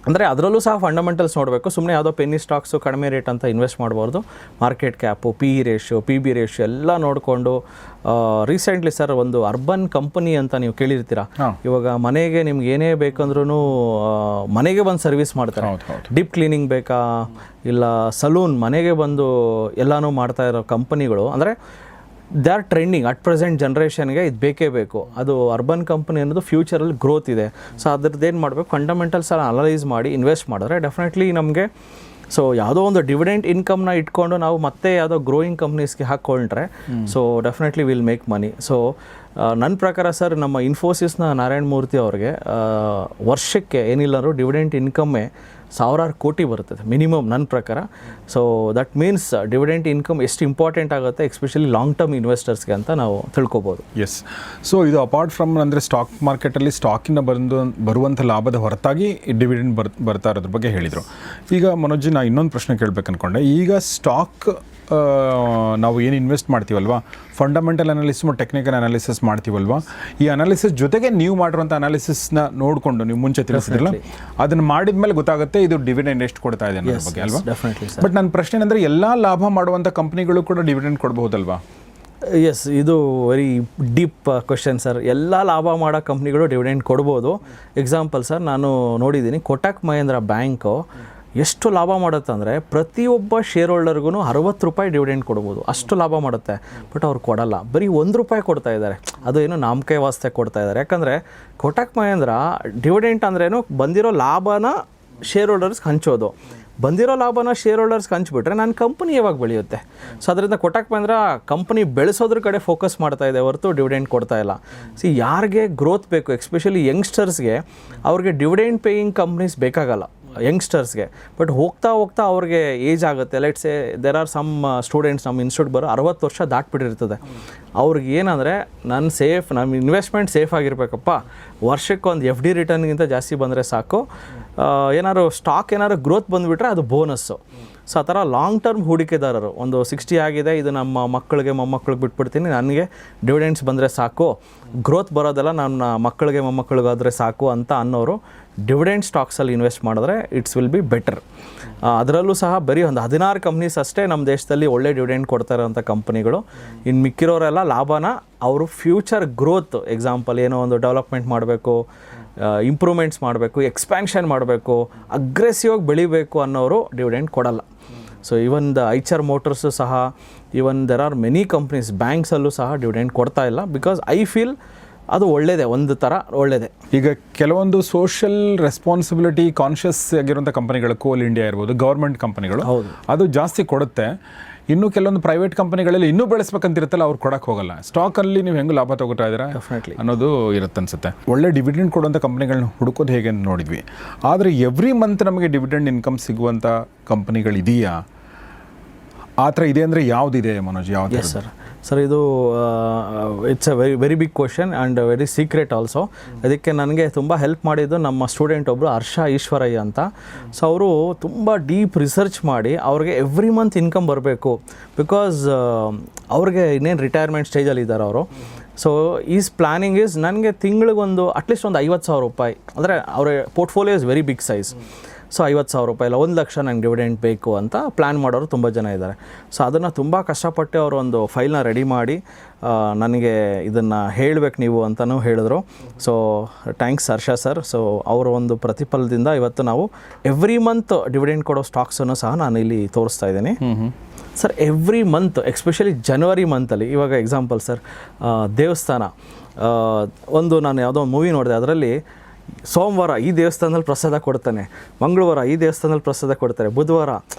[SPEAKER 2] ಅಂದರೆ ಅದರಲ್ಲೂ ಸಹ ಫಂಡಮೆಂಟಲ್ಸ್ ನೋಡಬೇಕು. ಸುಮ್ಮನೆ ಯಾವುದೋ ಪೆನ್ನಿ ಸ್ಟಾಕ್ಸು ಕಡಿಮೆ ರೇಟ್ ಅಂತ ಇನ್ವೆಸ್ಟ್ ಮಾಡಬಾರ್ದು. Market cap, PE ratio, PB ratio ಎಲ್ಲ ನೋಡಿಕೊಂಡು ರೀಸೆಂಟ್ಲಿ ಸರ್ ಒಂದು ಅರ್ಬನ್ ಕಂಪನಿ ಅಂತ ನೀವು ಕೇಳಿರ್ತೀರ. ಇವಾಗ ಮನೆಗೆ ನಿಮ್ಗೆ ಏನೇ ಬೇಕಂದ್ರೂ ಮನೆಗೆ ಬಂದು ಸರ್ವಿಸ್ ಮಾಡ್ತಾರೆ. ಡೀಪ್ ಕ್ಲೀನಿಂಗ್ ಬೇಕಾ ಇಲ್ಲ ಸಲೂನ್, ಮನೆಗೆ ಬಂದು ಎಲ್ಲನೂ ಮಾಡ್ತಾ ಇರೋ ಕಂಪನಿಗಳು ಅಂದರೆ they are trending at present ಜನ್ರೇಷನ್ಗೆ. ಇದು ಬೇಕೇ ಬೇಕು. ಅದು ಅರ್ಬನ್ ಕಂಪನಿ ಅನ್ನೋದು ಫ್ಯೂಚರಲ್ಲಿ ಗ್ರೋತ್ ಇದೆ. ಸೊ ಅದ್ರದ್ದು ಏನು ಮಾಡಬೇಕು, ಫಂಡಮೆಂಟಲ್ಸ್ ಎಲ್ಲ ಅನಲೈಸ್ ಮಾಡಿ ಇನ್ವೆಸ್ಟ್ ಮಾಡಿದ್ರೆ ಡೆಫಿನೆಟ್ಲಿ ನಮಗೆ ಸೊ ಯಾವುದೋ ಒಂದು ಡಿವಿಡೆಂಟ್ ಇನ್ಕಮ್ನ ಇಟ್ಕೊಂಡು ನಾವು ಮತ್ತೆ ಯಾವುದೋ ಗ್ರೋಯಿಂಗ್ ಕಂಪ್ನೀಸ್ಗೆ ಹಾಕ್ಕೊಂಡ್ರೆ so definitely will make money. So ನನ್ನ ಪ್ರಕಾರ ಸರ್ ನಮ್ಮ ಇನ್ಫೋಸಿಸ್ನ ನಾರಾಯಣ ಮೂರ್ತಿ ಅವ್ರಿಗೆ ವರ್ಷಕ್ಕೆ ಏನಿಲ್ಲರೂ ಡಿವಿಡೆಂಟ್ ಇನ್ಕಮ್ಮೇ ಸಾವಿರಾರು ಕೋಟಿ ಬರ್ತದೆ ಮಿನಿಮಮ್ ನನ್ನ ಪ್ರಕಾರ. So that means dividend income ಎಷ್ಟು ಇಂಪಾರ್ಟೆಂಟ್ ಆಗುತ್ತೆ ಎಸ್ಪೆಷಲಿ ಲಾಂಗ್ ಟರ್ಮ್ ಇನ್ವೆಸ್ಟರ್ಸ್ಗೆ ಅಂತ ನಾವು ತಿಳ್ಕೊಬೋದು.
[SPEAKER 1] ಎಸ್. ಸೊ ಇದು ಅಪಾರ್ಟ್ ಫ್ರಮ್ ಅಂದರೆ ಸ್ಟಾಕ್ ಮಾರ್ಕೆಟಲ್ಲಿ ಸ್ಟಾಕಿಂದ ಬರುವಂಥ ಲಾಭದ ಹೊರತಾಗಿ ಡಿವಿಡೆಂಡ್ ಬರ್ತಾ ಇರೋದ್ರ ಬಗ್ಗೆ ಹೇಳಿದರು. ಈಗ ಮನೋಜ್, ನಾನು ಇನ್ನೊಂದು ಪ್ರಶ್ನೆ ಕೇಳಬೇಕು ಅಂದ್ಕೊಂಡೆ. ಈಗ ಸ್ಟಾಕ್ ನಾವು ಏನು ಇನ್ವೆಸ್ಟ್ ಮಾಡ್ತೀವಲ್ವಾ, ಫಂಡಮೆಂಟಲ್ ಅನಾಲಿಸಿಸ್ ಮತ್ತು ಟೆಕ್ನಿಕಲ್ ಅನಾಲಿಸಿಸ್ ಮಾಡ್ತೀವಲ್ವಾ, ಈ ಅನಾಲಿಸಿಸ್ ಜೊತೆಗೆ ನೀವು ಮಾಡಿರುವಂಥ ಅನಾಲಿಸಿಸ್ನ ನೋಡಿಕೊಂಡು ನೀವು ಮುಂಚೆ ತಿಳಿಸಿದ್ರಲ್ಲ, ಅದನ್ನು ಮಾಡಿದ ಮೇಲೆ ಗೊತ್ತಾಗುತ್ತೆ ಇದು ಡಿವಿಡೆಂಡ್ ಎಷ್ಟು ಕೊಡ್ತಾ ಇದೆ ಅನ್ನೋದ್ರ ಬಗ್ಗೆ ಅಲ್ವಾ. ಬಟ್ ನನ್ನ ಪ್ರಶ್ನೆ ಅಂದರೆ ಎಲ್ಲ ಲಾಭ ಮಾಡುವಂಥ ಕಂಪ್ನಿಗಳು ಕೂಡ ಡಿವಿಡೆಂಡ್ ಕೊಡಬಹುದಲ್ವಾ?
[SPEAKER 2] ಎಸ್, ಇದು ವೆರಿ ಡೀಪ್ ಕ್ವೆಶನ್ ಸರ್. ಎಲ್ಲ ಲಾಭ ಮಾಡೋ ಕಂಪ್ನಿಗಳು ಡಿವಿಡೆಂಡ್ ಕೊಡ್ಬೋದು. ಎಕ್ಸಾಂಪಲ್ ಸರ್, ನಾನು ನೋಡಿದ್ದೀನಿ ಕೋಟಕ್ ಮಹೇಂದ್ರ ಬ್ಯಾಂಕು ಎಷ್ಟು ಲಾಭ ಮಾಡುತ್ತೆ ಅಂದರೆ ಪ್ರತಿಯೊಬ್ಬ ಶೇರ್ ಹೋಲ್ಡರ್ಗೂ 60 ರೂಪಾಯಿ ಡಿವಿಡೆಂಡ್ ಕೊಡ್ಬೋದು, ಅಷ್ಟು ಲಾಭ ಮಾಡುತ್ತೆ. ಬಟ್ ಅವ್ರು ಕೊಡಲ್ಲ, ಬರೀ 1 ರೂಪಾಯಿ ಕೊಡ್ತಾ ಇದ್ದಾರೆ. ಅದು ಏನು ನಾಮಕೆ ವಾಸ್ತೆ ಕೊಡ್ತಾ ಇದ್ದಾರೆ. ಯಾಕಂದರೆ ಕೋಟಕ್ ಮಹೇಂದ್ರ ಡಿವಿಡೆಂಟ್ ಅಂದ್ರೇನು, ಬಂದಿರೋ ಲಾಭನ ಶೇರ್ ಹೋಲ್ಡರ್ಸ್ಗೆ ಹಂಚೋದು. ಬಂದಿರೋ ಲಾಭನ ಶೇರ್ ಹೋಲ್ಡರ್ಸ್ಗೆ ಹಂಚ್ಬಿಟ್ರೆ ನನ್ನ ಕಂಪನಿ ಯಾವಾಗ ಬೆಳೆಯುತ್ತೆ? ಸೊ ಅದರಿಂದ ಕೋಟಕ್ ಮಹೇಂದ್ರ ಕಂಪನಿ ಬೆಳೆಸೋದ್ರ ಕಡೆ ಫೋಕಸ್ ಮಾಡ್ತಾ ಇದೆ ಹೊರತು ಡಿವಿಡೆಂಡ್ ಕೊಡ್ತಾ ಇಲ್ಲ. ಯಾರಿಗೆ ಗ್ರೋತ್ ಬೇಕು, ಎಸ್ಪೆಷಲಿ ಯಂಗ್ಸ್ಟರ್ಸ್ಗೆ, ಅವ್ರಿಗೆ ಡಿವಿಡೆಂಡ್ ಪೇಯಿಂಗ್ ಕಂಪ್ನೀಸ್ ಬೇಕಾಗಲ್ಲ ಯಂಗ್ಸ್ಟರ್ಸ್ಗೆ. ಬಟ್ ಹೋಗ್ತಾ ಹೋಗ್ತಾ ಅವ್ರಿಗೆ ಏಜ್ ಆಗುತ್ತೆ. Let's say there are some students ನಮ್ಮ ಇನ್ಸ್ಟಿಟ್ಯೂಟ್ ಬರೋ 60 ವರ್ಷ ದಾಟ್ಬಿಟ್ಟಿರ್ತದೆ. ಅವ್ರಿಗೆ ಏನಂದರೆ ನಮ್ಮ ಇನ್ವೆಸ್ಟ್ಮೆಂಟ್ ಸೇಫ್ ಆಗಿರಬೇಕಪ್ಪ, ವರ್ಷಕ್ಕೆ ಒಂದು FD ರಿಟರ್ನ್ಗಿಂತ ಜಾಸ್ತಿ ಬಂದರೆ ಸಾಕು, ಏನಾದ್ರು ಸ್ಟಾಕ್ ಏನಾದ್ರು ಗ್ರೋತ್ ಬಂದುಬಿಟ್ರೆ ಅದು ಬೋನಸ್ಸು. ಸೊ ಆ ಥರ ಲಾಂಗ್ ಟರ್ಮ್ ಹೂಡಿಕೆದಾರರು, ಒಂದು 60 ಆಗಿದೆ, ಇದು ನಮ್ಮ ಮಕ್ಕಳಿಗೆ ಮೊಮ್ಮಕ್ಕಳಿಗೆ ಬಿಟ್ಬಿಡ್ತೀನಿ, ನನಗೆ ಡಿವಿಡೆಂಡ್ಸ್ ಬಂದರೆ ಸಾಕು, ಗ್ರೋತ್ ಬರೋದೆಲ್ಲ ನನ್ನ ಮಕ್ಕಳಿಗೆ ಮೊಮ್ಮಕ್ಕಳಿಗಾದರೆ ಸಾಕು ಅಂತ ಅನ್ನೋರು ಡಿವಿಡೆಂಡ್ ಸ್ಟಾಕ್ಸಲ್ಲಿ ಇನ್ವೆಸ್ಟ್ ಮಾಡಿದ್ರೆ ಇಟ್ಸ್ ವಿಲ್ ಬಿ ಬೆಟರ್. ಅದರಲ್ಲೂ ಸಹ ಬರೀ ಒಂದು 16 ಕಂಪ್ನೀಸ್ ಅಷ್ಟೇ ನಮ್ಮ ದೇಶದಲ್ಲಿ ಒಳ್ಳೆ ಡಿವಿಡೆಂಡ್ ಕೊಡ್ತಾ ಇರೋಂಥ ಕಂಪ್ನಿಗಳು. ಇನ್ನು ಮಿಕ್ಕಿರೋರೆಲ್ಲ ಲಾಭನ ಅವರು ಫ್ಯೂಚರ್ ಗ್ರೋತ್, ಎಕ್ಸಾಂಪಲ್ ಏನೋ ಒಂದು ಡೆವಲಪ್ಮೆಂಟ್ ಮಾಡಬೇಕು, ಇಂಪ್ರೂವ್ಮೆಂಟ್ಸ್ ಮಾಡಬೇಕು, ಎಕ್ಸ್ಪ್ಯಾನ್ಷನ್ ಮಾಡಬೇಕು, ಅಗ್ರೆಸಿವ್ ಆಗಿ ಬೆಳಿಬೇಕು ಅನ್ನೋರು ಡಿವಿಡೆಂಡ್ ಕೊಡಲ್ಲ. So even the Eicher Motors ಸಹ, even there are many companies, ಬ್ಯಾಂಕ್ಸಲ್ಲೂ ಸಹ ಡಿವಿಡೆಂಡ್ ಕೊಡ್ತಾ ಇಲ್ಲ. ಬಿಕಾಸ್ ಐ ಫೀಲ್ ಅದು ಒಳ್ಳೆಯದೇ, ಒಂದು ಥರ ಒಳ್ಳೆಯದೇ.
[SPEAKER 1] ಈಗ ಕೆಲವೊಂದು ಸೋಷಿಯಲ್ ರೆಸ್ಪಾನ್ಸಿಬಿಲಿಟಿ ಕಾನ್ಷಿಯಸ್ ಆಗಿರುವಂಥ ಕಂಪನಿಗಳು, ಕೋಲ್ ಇಂಡಿಯಾ ಇರ್ಬೋದು, ಗೌರ್ಮೆಂಟ್ ಕಂಪನಿಗಳು, ಅದು ಜಾಸ್ತಿ ಕೊಡುತ್ತೆ. ಇನ್ನು ಕೆಲವೊಂದು ಪ್ರೈವೇಟ್ ಕಂಪನಿಗಳಲ್ಲಿ ಇನ್ನೂ ಬೆಳೆಸ್ಬೇಕಂತಿರುತ್ತಲ್ಲ, ಅವ್ರು ಕೊಡಕ್ಕೆ ಹೋಗಲ್ಲ. ಸ್ಟಾಕಲ್ಲಿ ನೀವು ಹೆಂಗೆ ಲಾಭ ತಗೋತಾ ಇದ್ದೀರಾ ಅನ್ನೋದು ಇರುತ್ತೆ ಅನ್ಸುತ್ತೆ. ಒಳ್ಳೆ ಡಿವಿಡೆಂಡ್ ಕೊಡುವಂಥ ಕಂಪನಿಗಳನ್ನ ಹುಡುಕೋದು ಹೇಗೆ ಅಂತ ನೋಡಿದ್ವಿ. ಆದರೆ ಎವ್ರಿ ಮಂತ್ ನಮಗೆ ಡಿವಿಡೆಂಡ್ ಇನ್ಕಮ್ ಸಿಗುವಂಥ ಕಂಪನಿಗಳಿದೆಯಾ? ಆ ಥರ ಇದೆ ಅಂದರೆ ಯಾವುದಿದೆ ಮನೋಜ್? ಯಾವ್ದು?
[SPEAKER 2] ಎಸ್ ಸರ್, ಇದು it's a very big question and very secret also. ಅದಕ್ಕೆ ನನಗೆ ತುಂಬ ಹೆಲ್ಪ್ ಮಾಡಿದ್ದು ನಮ್ಮ ಸ್ಟೂಡೆಂಟ್ ಒಬ್ಬರು ಹರ್ಷ ಈಶ್ವರಯ್ಯ ಅಂತ. ಸೊ ಅವರು ತುಂಬ ಡೀಪ್ ರಿಸರ್ಚ್ ಮಾಡಿ ಅವ್ರಿಗೆ ಎವ್ರಿ ಮಂತ್ ಇನ್ಕಮ್ ಬರಬೇಕು. ಬಿಕಾಸ್ ಅವ್ರಿಗೆ ಇನ್ನೇನು ರಿಟೈರ್ಮೆಂಟ್ ಸ್ಟೇಜಲ್ಲಿ ಇದ್ದಾರೆ ಅವರು. ಸೊ ಈಸ್ ಪ್ಲ್ಯಾನಿಂಗ್ ಈಸ್ ನನಗೆ ತಿಂಗಳಿಗೊಂದು ಅಟ್ಲೀಸ್ಟ್ ಒಂದು 50,000 ರೂಪಾಯಿ, ಅಂದರೆ ಅವರ portfolio is very big size. So 50,000 ರೂಪಾಯಿ ಇಲ್ಲ 1 ಲಕ್ಷ ನಂಗೆ ಡಿವಿಡೆಂಡ್ ಬೇಕು ಅಂತ ಪ್ಲ್ಯಾನ್ ಮಾಡೋರು ತುಂಬ ಜನ ಇದ್ದಾರೆ. ಸೊ ಅದನ್ನು ತುಂಬ ಕಷ್ಟಪಟ್ಟು ಅವರು ಒಂದು ಫೈಲ್ನ ರೆಡಿ ಮಾಡಿ ನನಗೆ ಇದನ್ನು ಹೇಳಬೇಕು ನೀವು ಅಂತಲೂ ಹೇಳಿದ್ರು. ಸೊ ಥ್ಯಾಂಕ್ಸ್ ಹರ್ಷ ಸರ್. ಸೊ ಅವರ ಒಂದು ಪ್ರತಿಫಲದಿಂದ ಇವತ್ತು ನಾವು ಎವ್ರಿ ಮಂತ್ ಡಿವಿಡೆಂಡ್ ಕೊಡೋ ಸ್ಟಾಕ್ಸನ್ನು ಸಹ ನಾನು ಇಲ್ಲಿ ತೋರಿಸ್ತಾ ಇದ್ದೀನಿ. ಸರ್, ಎವ್ರಿ ಮಂತ್ ಎಸ್ಪೆಷಲಿ ಜನವರಿ ಮಂತಲ್ಲಿ, ಇವಾಗ ಎಕ್ಸಾಂಪಲ್ ಸರ್, ದೇವಸ್ಥಾನ ಒಂದು ನಾನು ಯಾವುದೋ ಒಂದು ಮೂವಿ ನೋಡಿದೆ, ಅದರಲ್ಲಿ ಸೋಮವಾರ ಈ ದೇವಸ್ಥಾನದಲ್ಲಿ ಪ್ರಸಾದ ಕೊಡ್ತಾನೆ, ಮಂಗಳವಾರ ಈ ದೇವಸ್ಥಾನದಲ್ಲಿ ಪ್ರಸಾದ ಕೊಡ್ತಾರೆ, ಬುಧವಾರ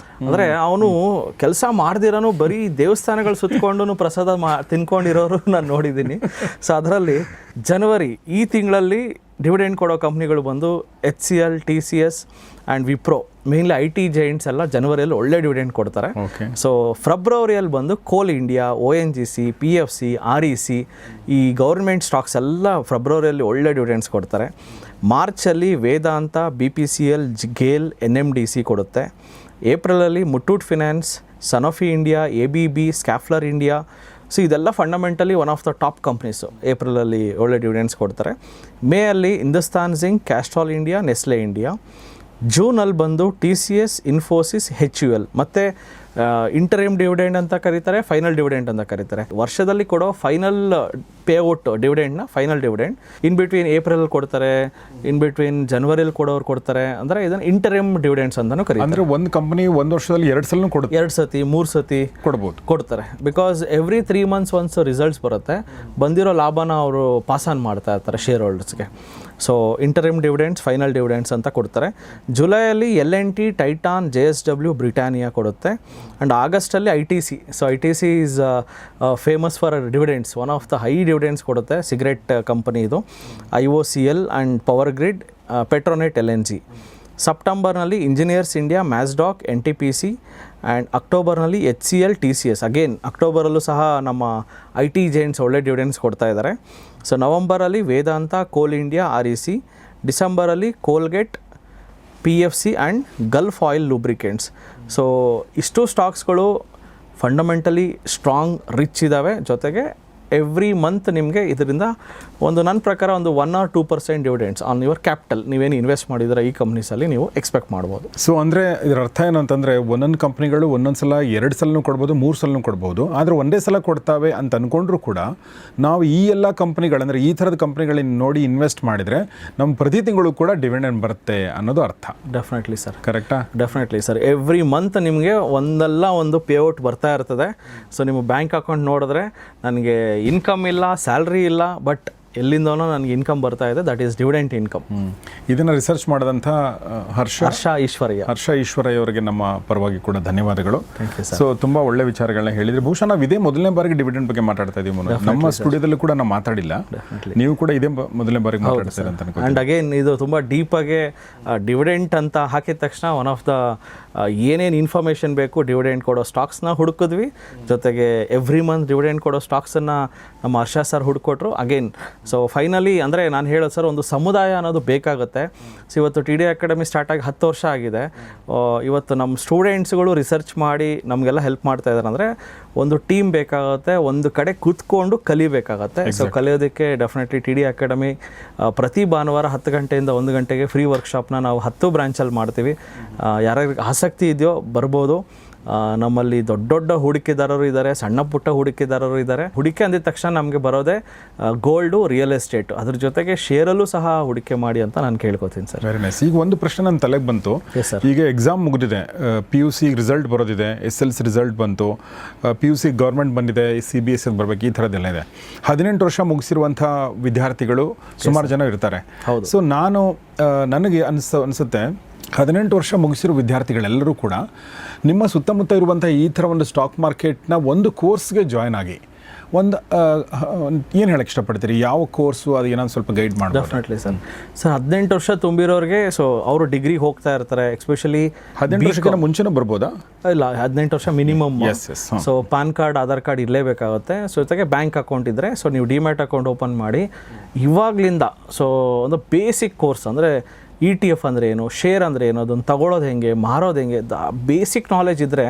[SPEAKER 2] ಅಂದರೆ ಅವನು ಕೆಲಸ ಮಾಡ್ದಿರೋನು ಬರೀ ದೇವಸ್ಥಾನಗಳು ಸುತ್ತಕೊಂಡು ಪ್ರಸಾದ ತಿನ್ಕೊಂಡಿರೋರು ನಾನು ನೋಡಿದ್ದೀನಿ. ಸೊ ಅದರಲ್ಲಿ ಜನವರಿ ಈ ತಿಂಗಳಲ್ಲಿ ಡಿವಿಡೆಂಡ್ ಕೊಡೋ ಕಂಪ್ನಿಗಳು ಬಂದು HCL, TCS and Wipro, mainly IT Giants ಎಲ್ಲ ಜನವರಿಯಲ್ಲಿ ಒಳ್ಳೆ ಡಿವಿಡೆಂಡ್ ಕೊಡ್ತಾರೆ. ಸೊ ಫೆಬ್ರವರಿಯಲ್ಲಿ ಬಂದು ಕೋಲ್ ಇಂಡಿಯಾ, ONGC, PFC, REC, ಈ ಗೌರ್ಮೆಂಟ್ ಸ್ಟಾಕ್ಸ್ ಎಲ್ಲ ಫೆಬ್ರವರಿಯಲ್ಲಿ ಒಳ್ಳೆ ಡಿವಿಡೆಂಡ್ಸ್ ಕೊಡ್ತಾರೆ. ಮಾರ್ಚಲ್ಲಿ ವೇದಾಂತ, BPCL, ಗೇಲ್, NMDC ಕೊಡುತ್ತೆ. ಏಪ್ರಿಲಲ್ಲಿ Muthoot Finance, Sanofi India, ABB, Schaeffler India. So ಇದೆಲ್ಲ fundamentally one of the top companies, ಏಪ್ರಿಲಲ್ಲಿ ಒಳ್ಳೆ ಡಿವಿಡೆಂಡ್ಸ್ ಕೊಡ್ತಾರೆ. ಮೇ ಅಲ್ಲಿ Hindustan Zinc, Castrol India, Nestle India. ಜೂನಲ್ಲಿ ಬಂದು TCS, ಇನ್ಫೋಸಿಸ್, HUL. ಮತ್ತು ಇಂಟರಿಮ್ ಡಿವಿಡೆಂಡ್ ಅಂತ ಕರೀತಾರೆ, ಫೈನಲ್ ಡಿವಿಡೆಂಡ್ ಅಂತ ಕರೀತಾರೆ. ವರ್ಷದಲ್ಲಿ ಕೊಡೋ ಫೈನಲ್ ಪೇಔಟ್ ಡಿವಿಡೆಂಡ್ನ final dividend in between April ಕೊಡ್ತಾರೆ, ಇನ್ ಬಿಟ್ವೀನ್ ಜನವರಿಯಲ್ಲಿ ಕೊಡೋರು ಕೊಡ್ತಾರೆ. ಅಂದರೆ ಇದನ್ನು ಇಂಟರಿಮ್ ಡಿವಿಡೆಂಡ್ಸ್ ಅಂತಲೂ ಕರೀತಾರೆ.
[SPEAKER 1] ಅಂದರೆ ಒಂದು ಕಂಪನಿ ಒಂದು ವರ್ಷದಲ್ಲಿ 2 ಸಲ ಕೊಡುತ್ತೆ,
[SPEAKER 2] 2 ಸತಿ 3 ಸತಿ ಕೊಡ್ತಾರೆ. Because every 3 months once results ಬರುತ್ತೆ, ಬಂದಿರೋ ಲಾಭನ ಅವರು ಪಾಸ್ ಆನ್ ಮಾಡ್ತಾ ಇರ್ತಾರೆ ಶೇರ್ ಹೋಲ್ಡರ್ಸ್ಗೆ. So interim dividends, final dividends ಅಂತ ಕೊಡ್ತಾರೆ. ಜುಲೈಯಲ್ಲಿ L&T, ಟೈಟಾನ್, JSW, ಬ್ರಿಟಾನಿಯಾ ಕೊಡುತ್ತೆ. ಆ್ಯಂಡ್ ಆಗಸ್ಟಲ್ಲಿ ITC. So ITC is famous for dividends, one of the high dividends ಕೊಡುತ್ತೆ, ಸಿಗರೆಟ್ ಕಂಪನಿ ಇದು. IOCL and Power Grid, Petronet, LNG. ಸೆಪ್ಟೆಂಬರ್ನಲ್ಲಿ Engineers India, ಮ್ಯಾಸ್ಡಾಕ್, NTPC and ಅಕ್ಟೋಬರ್ನಲ್ಲಿ HCL, TCS. ಅಗೇನ್ ಅಕ್ಟೋಬರಲ್ಲೂ ಸಹ ನಮ್ಮ IT ಜೈಂಟ್ಸ್ ಒಳ್ಳೆ ಡಿವಿಡೆಂಡ್ಸ್ ಕೊಡ್ತಾ ಇದ್ದಾರೆ. ಸೊ ನವಂಬರಲ್ಲಿ ವೇದಾಂತ, ಕೋಲ್ ಇಂಡಿಯಾ, REC. ಡಿಸೆಂಬರಲ್ಲಿ Colgate, PFC and Gulf Oil Lubricants. So ಇಷ್ಟು ಸ್ಟಾಕ್ಸ್ಗಳು ಫಂಡಮೆಂಟಲಿ ಸ್ಟ್ರಾಂಗ್, ರಿಚ್ ಇದ್ದಾವೆ. ಜೊತೆಗೆ ಎವ್ರಿ ಮಂತ್ ನಿಮಗೆ ಇದರಿಂದ ಒಂದು ನನ್ನ ಪ್ರಕಾರ ಒಂದು 1 or 2% dividends on your capital ನೀವೇನು ಇನ್ವೆಸ್ಟ್ ಮಾಡಿದರೆ ಈ ಕಂಪ್ನೀಸಲ್ಲಿ ನೀವು ಎಕ್ಸ್ಪೆಕ್ಟ್ ಮಾಡ್ಬೋದು.
[SPEAKER 1] ಸೊ ಅಂದರೆ ಇದರ ಅರ್ಥ ಏನು ಅಂತಂದರೆ ಒಂದೊಂದು ಕಂಪ್ನಿಗಳು ಒಂದೊಂದು ಸಲ 2 ಸಲನೂ ಕೊಡ್ಬೋದು, 3 ಸಲನೂ ಕೊಡ್ಬೋದು. ಆದರೆ ಒಂದೇ ಸಲ ಕೊಡ್ತಾವೆ ಅಂತ ಅಂದ್ಕೊಂಡ್ರೂ ಕೂಡ ನಾವು ಈ ಎಲ್ಲ ಕಂಪ್ನಿಗಳಂದರೆ ಈ ಥರದ ಕಂಪ್ನಿಗಳನ್ನ ನೋಡಿ ಇನ್ವೆಸ್ಟ್ ಮಾಡಿದರೆ ನಮ್ಮ ಪ್ರತಿ ತಿಂಗಳು ಕೂಡ ಡಿವಿಡೆಂಡ್ ಬರುತ್ತೆ ಅನ್ನೋದು ಅರ್ಥ.
[SPEAKER 2] Definitely sir.
[SPEAKER 1] ಕರೆಕ್ಟಾ?
[SPEAKER 2] Definitely sir. ಎವ್ರಿ ಮಂತ್ ನಿಮಗೆ ಒಂದಲ್ಲ ಒಂದು ಪೇಔಟ್ ಬರ್ತಾ ಇರ್ತದೆ. ಸೊ ನಿಮ್ಮ ಬ್ಯಾಂಕ್ ಅಕೌಂಟ್ ನೋಡಿದ್ರೆ ನನಗೆ ಇನ್ಕಮ್ ಇಲ್ಲ, ಸ್ಯಾಲ್ರಿ ಇಲ್ಲ, ಬಟ್ ಎಲ್ಲಿಂದನೋ ನನಗೆ ಇನ್ಕಮ್ ಬರ್ತಾ ಇದೆ, ದಟ್ ಈಸ್ ಡಿವಿಡೆಂಟ್ ಇನ್ಕಮ್.
[SPEAKER 1] ಇದನ್ನು ರಿಸರ್ಚ್ ಮಾಡಿದಂಥ ಹರ್ಷ ಈಶ್ವರಯ್ಯ ಅವರಿಗೆ ನಮ್ಮ ಪರವಾಗಿ ಕೂಡ ಧನ್ಯವಾದಗಳು. ಸೊ ತುಂಬ ಒಳ್ಳೆ ವಿಚಾರಗಳನ್ನ ಹೇಳಿದ್ರಿ. ಬಹುಶಃ ನಾವು ಇದೇ ಮೊದಲನೇ ಬಾರಿಗೆ ಡಿವಿಡೆಂಡ್ ಬಗ್ಗೆ ಮಾತಾಡ್ತಾ ಇದ್ದೀವಿ. ನಮ್ಮ ಸ್ಟುಡಿಯೋದಲ್ಲೂ ಕೂಡ ನಾವು ಮಾತಾಡಿಲ್ಲ, ನೀವು ಕೂಡ ಇದೇ ಮೊದಲನೇ ಬಾರಿಗೆ ಮಾತಾಡ್ತಾರೆ ಅಂತ ಅನ್ಕೊಂಡು.
[SPEAKER 2] ಆ್ಯಂಡ್ ಅಗೇನ್ ಇದು ತುಂಬ ಡೀಪಾಗೆ ಡಿವಿಡೆಂಟ್ ಅಂತ ಹಾಕಿದ ತಕ್ಷಣ ಒನ್ ಆಫ್ ದ ಏನೇನು ಇನ್ಫಾರ್ಮೇಷನ್ ಬೇಕು ಡಿವಿಡೆಂಟ್ ಕೊಡೋ ಸ್ಟಾಕ್ಸ್ನ ಹುಡುಕಿದ್ವಿ. ಜೊತೆಗೆ ಎವ್ರಿ ಮಂತ್ ಡಿವಿಡೆಂಟ್ ಕೊಡೋ ಸ್ಟಾಕ್ಸನ್ನು ನಮ್ಮ ಹರ್ಷ ಸರ್ ಹುಡುಕೊಟ್ರು. ಅಗೇನ್ ಸೊ ಫೈನಲಿ ಅಂದರೆ ನಾನು ಹೇಳೋದು ಸರ್, ಒಂದು ಸಮುದಾಯ ಅನ್ನೋದು ಬೇಕಾಗುತ್ತೆ. ಸೊ ಇವತ್ತು TD ಅಕಾಡೆಮಿ ಸ್ಟಾರ್ಟ್ ಆಗಿ 10 ವರ್ಷ ಆಗಿದೆ. ಇವತ್ತು ನಮ್ಮ ಸ್ಟೂಡೆಂಟ್ಸ್ಗಳು ರಿಸರ್ಚ್ ಮಾಡಿ ನಮಗೆಲ್ಲ ಹೆಲ್ಪ್ ಮಾಡ್ತಾ ಇದ್ದಾರೆ. ಅಂದರೆ ಒಂದು ಟೀಮ್ ಬೇಕಾಗುತ್ತೆ, ಒಂದು ಕಡೆ ಕೂತ್ಕೊಂಡು ಕಲಿಬೇಕಾಗತ್ತೆ. ಸೊ ಕಲಿಯೋದಕ್ಕೆ ಡೆಫಿನೆಟ್ಲಿ TD ಅಕಾಡೆಮಿ ಪ್ರತಿ ಭಾನುವಾರ 10 ಗಂಟೆಯಿಂದ 1 ಗಂಟೆಗೆ ಫ್ರೀ ವರ್ಕ್ಶಾಪ್ನ ನಾವು 10 ಬ್ರಾಂಚಲ್ಲಿ ಮಾಡ್ತೀವಿ. ಯಾರ್ಯಾರಿಗೆ ಆಸಕ್ತಿ ಇದೆಯೋ ಬರ್ಬೋದು. ನಮ್ಮಲ್ಲಿ ದೊಡ್ಡ ದೊಡ್ಡ ಹೂಡಿಕೆದಾರರು ಇದ್ದಾರೆ, ಸಣ್ಣ ಪುಟ್ಟ ಹೂಡಿಕೆದಾರರು ಇದ್ದಾರೆ. ಹೂಡಿಕೆ ಅಂದಿದ ತಕ್ಷಣ ನಮಗೆ ಬರೋದೇ ಗೋಲ್ಡು, ರಿಯಲ್ ಎಸ್ಟೇಟು, ಅದ್ರ ಜೊತೆಗೆ ಶೇರಲ್ಲೂ ಸಹ ಹೂಡಿಕೆ ಮಾಡಿ ಅಂತ ನಾನು ಕೇಳ್ಕೊತೀನಿ ಸರ್.
[SPEAKER 1] Very nice. ಈಗ ಒಂದು ಪ್ರಶ್ನೆ ನನ್ನ ತಲೆಗೆ ಬಂತು. ಈಗ ಎಕ್ಸಾಮ್ ಮುಗಿದಿದೆ, PUC ರಿಸಲ್ಟ್ ಬರೋದಿದೆ, SLC ರಿಸಲ್ಟ್ ಬಂತು, PUC ಗೌರ್ಮೆಂಟ್ ಬಂದಿದೆ, CBSE ಬರಬೇಕು, ಈ ಥರದ್ದೆಲ್ಲ ಇದೆ. 18 ವರ್ಷ ಮುಗಿಸಿರುವಂಥ ವಿದ್ಯಾರ್ಥಿಗಳು ಸುಮಾರು ಜನ ಇರ್ತಾರೆ. ಸೊ ನನಗೆ ಅನಿಸುತ್ತೆ 18 ವರ್ಷ ಮುಗಿಸಿರೋ ವಿದ್ಯಾರ್ಥಿಗಳೆಲ್ಲರೂ ಕೂಡ ನಿಮ್ಮ ಸುತ್ತಮುತ್ತ ಇರುವಂಥ ಈ ಥರ ಒಂದು ಸ್ಟಾಕ್ ಮಾರ್ಕೆಟ್ನ ಒಂದು ಕೋರ್ಸ್ಗೆ ಜಾಯ್ನ್ ಆಗಿ ಒಂದು ಏನು ಹೇಳಕ್ಕೆ ಇಷ್ಟಪಡ್ತೀರಿ? ಯಾವ ಕೋರ್ಸು, ಅದು ಏನಾದ್ರು ಸ್ವಲ್ಪ ಗೈಡ್ ಮಾಡಿ.
[SPEAKER 2] Definitely sir. 18 ವರ್ಷ ತುಂಬಿರೋರಿಗೆ, ಸೊ ಅವರು ಡಿಗ್ರಿ ಹೋಗ್ತಾ ಇರ್ತಾರೆ. ಎಸ್ಪೆಷಲಿ
[SPEAKER 1] 18 ವರ್ಷಕ್ಕಿಂತ ಮುಂಚೆನೂ ಬರ್ಬೋದಾ?
[SPEAKER 2] ಇಲ್ಲ, 18 ವರ್ಷ minimum. So PAN card, Aadhaar card ಇರಲೇಬೇಕಾಗುತ್ತೆ. ಸೊ ಜೊತೆಗೆ ಬ್ಯಾಂಕ್ ಅಕೌಂಟ್ ಇದ್ದರೆ, ಸೊ ನೀವು ಡಿಮ್ಯಾಟ್ ಅಕೌಂಟ್ ಓಪನ್ ಮಾಡಿ ಇವಾಗಲಿಂದ ಸೊ ಒಂದು ಬೇಸಿಕ್ ಕೋರ್ಸ್ ಅಂದರೆ ETF ಅಂದರೆ ಏನು, ಶೇರ್ ಅಂದರೆ ಏನು, ಅದನ್ನು ತಗೊಳ್ಳೋದು ಹೆಂಗೆ, ಮಾರೋದು ಹೆಂಗೆ, ಬೇಸಿಕ್ ನಾಲೆಜ್ ಇದ್ದರೆ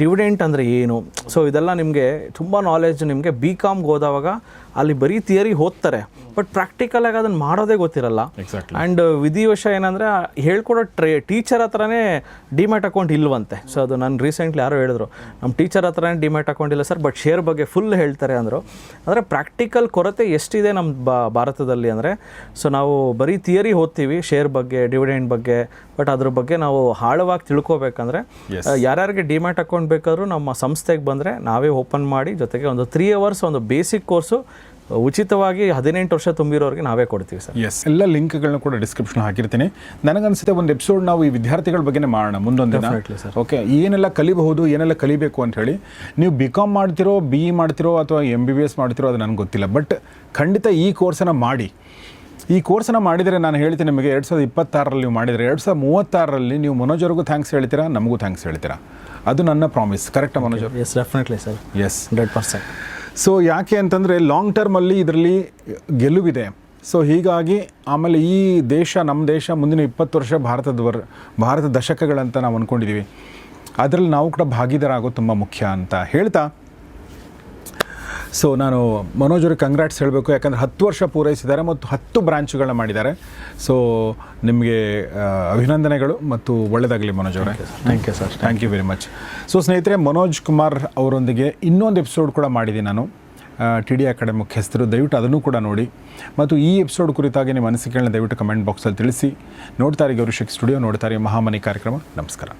[SPEAKER 2] ಡಿವಿಡೆಂಟ್ ಅಂದರೆ ಏನು, ಸೊ ಇದೆಲ್ಲ ನಿಮಗೆ ತುಂಬ ನಾಲೆಜ್ ನಿಮಗೆ BComಗೆ ಹೋದವಾಗ ಅಲ್ಲಿ ಬರೀ ಥಿಯರಿ ಓದ್ತಾರೆ, ಬಟ್ ಪ್ರಾಕ್ಟಿಕಲಾಗಿ ಅದನ್ನು ಮಾಡೋದೇ ಗೊತ್ತಿರಲ್ಲ. ಆ್ಯಂಡ್ ವಿಧಿವಶ ಏನಂದರೆ ಹೇಳ್ಕೊಡೋ ಟೀಚರ್ ಹತ್ರನೇ ಡಿಮ್ಯಾಟ್ ಅಕೌಂಟ್ ಇಲ್ವಂತೆ. ಸೊ ಅದು ನಾನು ರೀಸೆಂಟ್ಲಿ ಯಾರೋ ಹೇಳಿದ್ರು, ನಮ್ಮ ಟೀಚರ್ ಹತ್ರನೇ ಡಿಮ್ಯಾಟ್ ಅಕೌಂಟ್ ಇಲ್ಲ ಸರ್, ಬಟ್ ಶೇರ್ ಬಗ್ಗೆ ಫುಲ್ ಹೇಳ್ತಾರೆ ಅಂದರು. ಅಂದರೆ ಪ್ರಾಕ್ಟಿಕಲ್ ಕೊರತೆ ಎಷ್ಟಿದೆ ನಮ್ಮ ಭಾರತದಲ್ಲಿ ಅಂದರೆ, ಸೊ ನಾವು ಬರೀ ಥಿಯರಿ ಓದ್ತೀವಿ ಶೇರ್ ಬಗ್ಗೆ, ಡಿವಿಡೆಂಡ್ ಬಗ್ಗೆ, ಬಟ್ ಅದ್ರ ಬಗ್ಗೆ ನಾವು ಆಳವಾಗಿ ತಿಳ್ಕೊಬೇಕಂದ್ರೆ ಯಾರ್ಯಾರಿಗೆ ಡಿಮ್ಯಾಟ್ ಅಕೌಂಟ್ ಬೇಕಾದರೂ ನಮ್ಮ ಸಂಸ್ಥೆಗೆ ಬಂದರೆ ನಾವೇ ಓಪನ್ ಮಾಡಿ, ಜೊತೆಗೆ ಒಂದು 3 hours ಒಂದು ಬೇಸಿಕ್ ಕೋರ್ಸು ಉಚಿತವಾಗಿ 18 ವರ್ಷ ತುಂಬಿರೋರಿಗೆ ನಾವೇ ಕೊಡ್ತೀವಿ ಸರ್.
[SPEAKER 1] ಎಲ್ಲ ಲಿಂಕ್ಗಳನ್ನ ಕೂಡ ಡಿಸ್ಕ್ರಿಪ್ಷನ್ ಹಾಕಿರ್ತೀನಿ. ನನಗನ್ಸುತ್ತೆ ಒಂದು ಎಪಿಸೋಡ್ ನಾವು ಈ ವಿದ್ಯಾರ್ಥಿಗಳ ಬಗ್ಗೆನೇ ಮಾಡೋಣ ಮುಂದೊಂದು ದಿನ. ಓಕೆ, ಏನೆಲ್ಲ ಕಲಿಬಹುದು, ಏನೆಲ್ಲ ಕಲಿಬೇಕು ಅಂತ ಹೇಳಿ. ನೀವು BCom ಮಾಡ್ತಿರೋ, BE ಮಾಡ್ತಿರೋ ಅಥವಾ MBBS ಮಾಡ್ತಿರೋ ಅದು ನನಗೆ ಗೊತ್ತಿಲ್ಲ, ಬಟ್ ಖಂಡಿತ ಈ ಕೋರ್ಸನ್ನು ಮಾಡಿ. ಈ ಕೋರ್ಸನ್ನು ಮಾಡಿದರೆ ನಾನು ಹೇಳ್ತೀನಿ ನಿಮಗೆ 2026ರಲ್ಲಿ ನೀವು ಮಾಡಿದರೆ 2036ರಲ್ಲಿ ನೀವು ಮನೋಜ್ ಅವ್ರಿಗೂ ಥ್ಯಾಂಕ್ಸ್ ಹೇಳ್ತೀರಾ, ನಮಗೂ ಥ್ಯಾಂಕ್ಸ್ ಹೇಳ್ತೀರಾ. ಅದು ನನ್ನ ಪ್ರಾಮಿಸ್. ಕರೆಕ್ಟಾ ಮನೋಜ್ ಅವರು?
[SPEAKER 2] Yes, definitely sir.
[SPEAKER 1] Yes,
[SPEAKER 2] 100%.
[SPEAKER 1] So ಯಾಕೆ ಅಂತಂದರೆ ಲಾಂಗ್ ಟರ್ಮಲ್ಲಿ ಇದರಲ್ಲಿ ಗೆಲುವಿದೆ. ಸೊ ಹೀಗಾಗಿ ಆಮೇಲೆ ಈ ದೇಶ, ನಮ್ಮ ದೇಶ ಮುಂದಿನ 20 ವರ್ಷ ಭಾರತ ದಶಕಗಳಂತ ನಾವು ಅಂದ್ಕೊಂಡಿದ್ದೀವಿ. ಅದರಲ್ಲಿ ನಾವು ಕೂಡ ಭಾಗಿದಾರ ಆಗೋದು ತುಂಬ ಮುಖ್ಯ ಅಂತ ಹೇಳ್ತಾ, ಸೊ ನಾನು ಮನೋಜ್ ಅವ್ರಿಗೆ ಕಂಗ್ರಾಟ್ಸ್ ಹೇಳಬೇಕು. ಯಾಕಂದರೆ 10 ವರ್ಷ ಪೂರೈಸಿದ್ದಾರೆ ಮತ್ತು 10 ಬ್ರಾಂಚ್ಗಳನ್ನ ಮಾಡಿದ್ದಾರೆ. ಸೊ ನಿಮಗೆ ಅಭಿನಂದನೆಗಳು ಮತ್ತು ಒಳ್ಳೆಯದಾಗಲಿ ಮನೋಜ್ ಅವರೇ.
[SPEAKER 2] Thank you sir.
[SPEAKER 1] Thank you very much. So ಸ್ನೇಹಿತರೆ, ಮನೋಜ್ ಕುಮಾರ್ ಅವರೊಂದಿಗೆ ಇನ್ನೊಂದು ಎಪಿಸೋಡ್ ಕೂಡ ಮಾಡಿದ್ದೀನಿ ನಾನು, TD ಅಕಾಡೆಮಿ ಮುಖ್ಯಸ್ಥರು. ದಯವಿಟ್ಟು ಅದನ್ನು ಕೂಡ ನೋಡಿ. ಮತ್ತು ಈ ಎಪಿಸೋಡ್ ಕುರಿತಾಗಿ ನಿಮ್ಮ ಅನಿಸಿಕೆಗಳನ್ನ ದಯವಿಟ್ಟು ಕಮೆಂಟ್ ಬಾಕ್ಸಲ್ಲಿ ತಿಳಿಸಿ. ನೋಡ್ತಾರೆ ಗೌರಿಶಕ್ ಸ್ಟುಡಿಯೋ, ನೋಡ್ತಾರೆ ಮಹಾಮನಿ ಕಾರ್ಯಕ್ರಮ. ನಮಸ್ಕಾರ.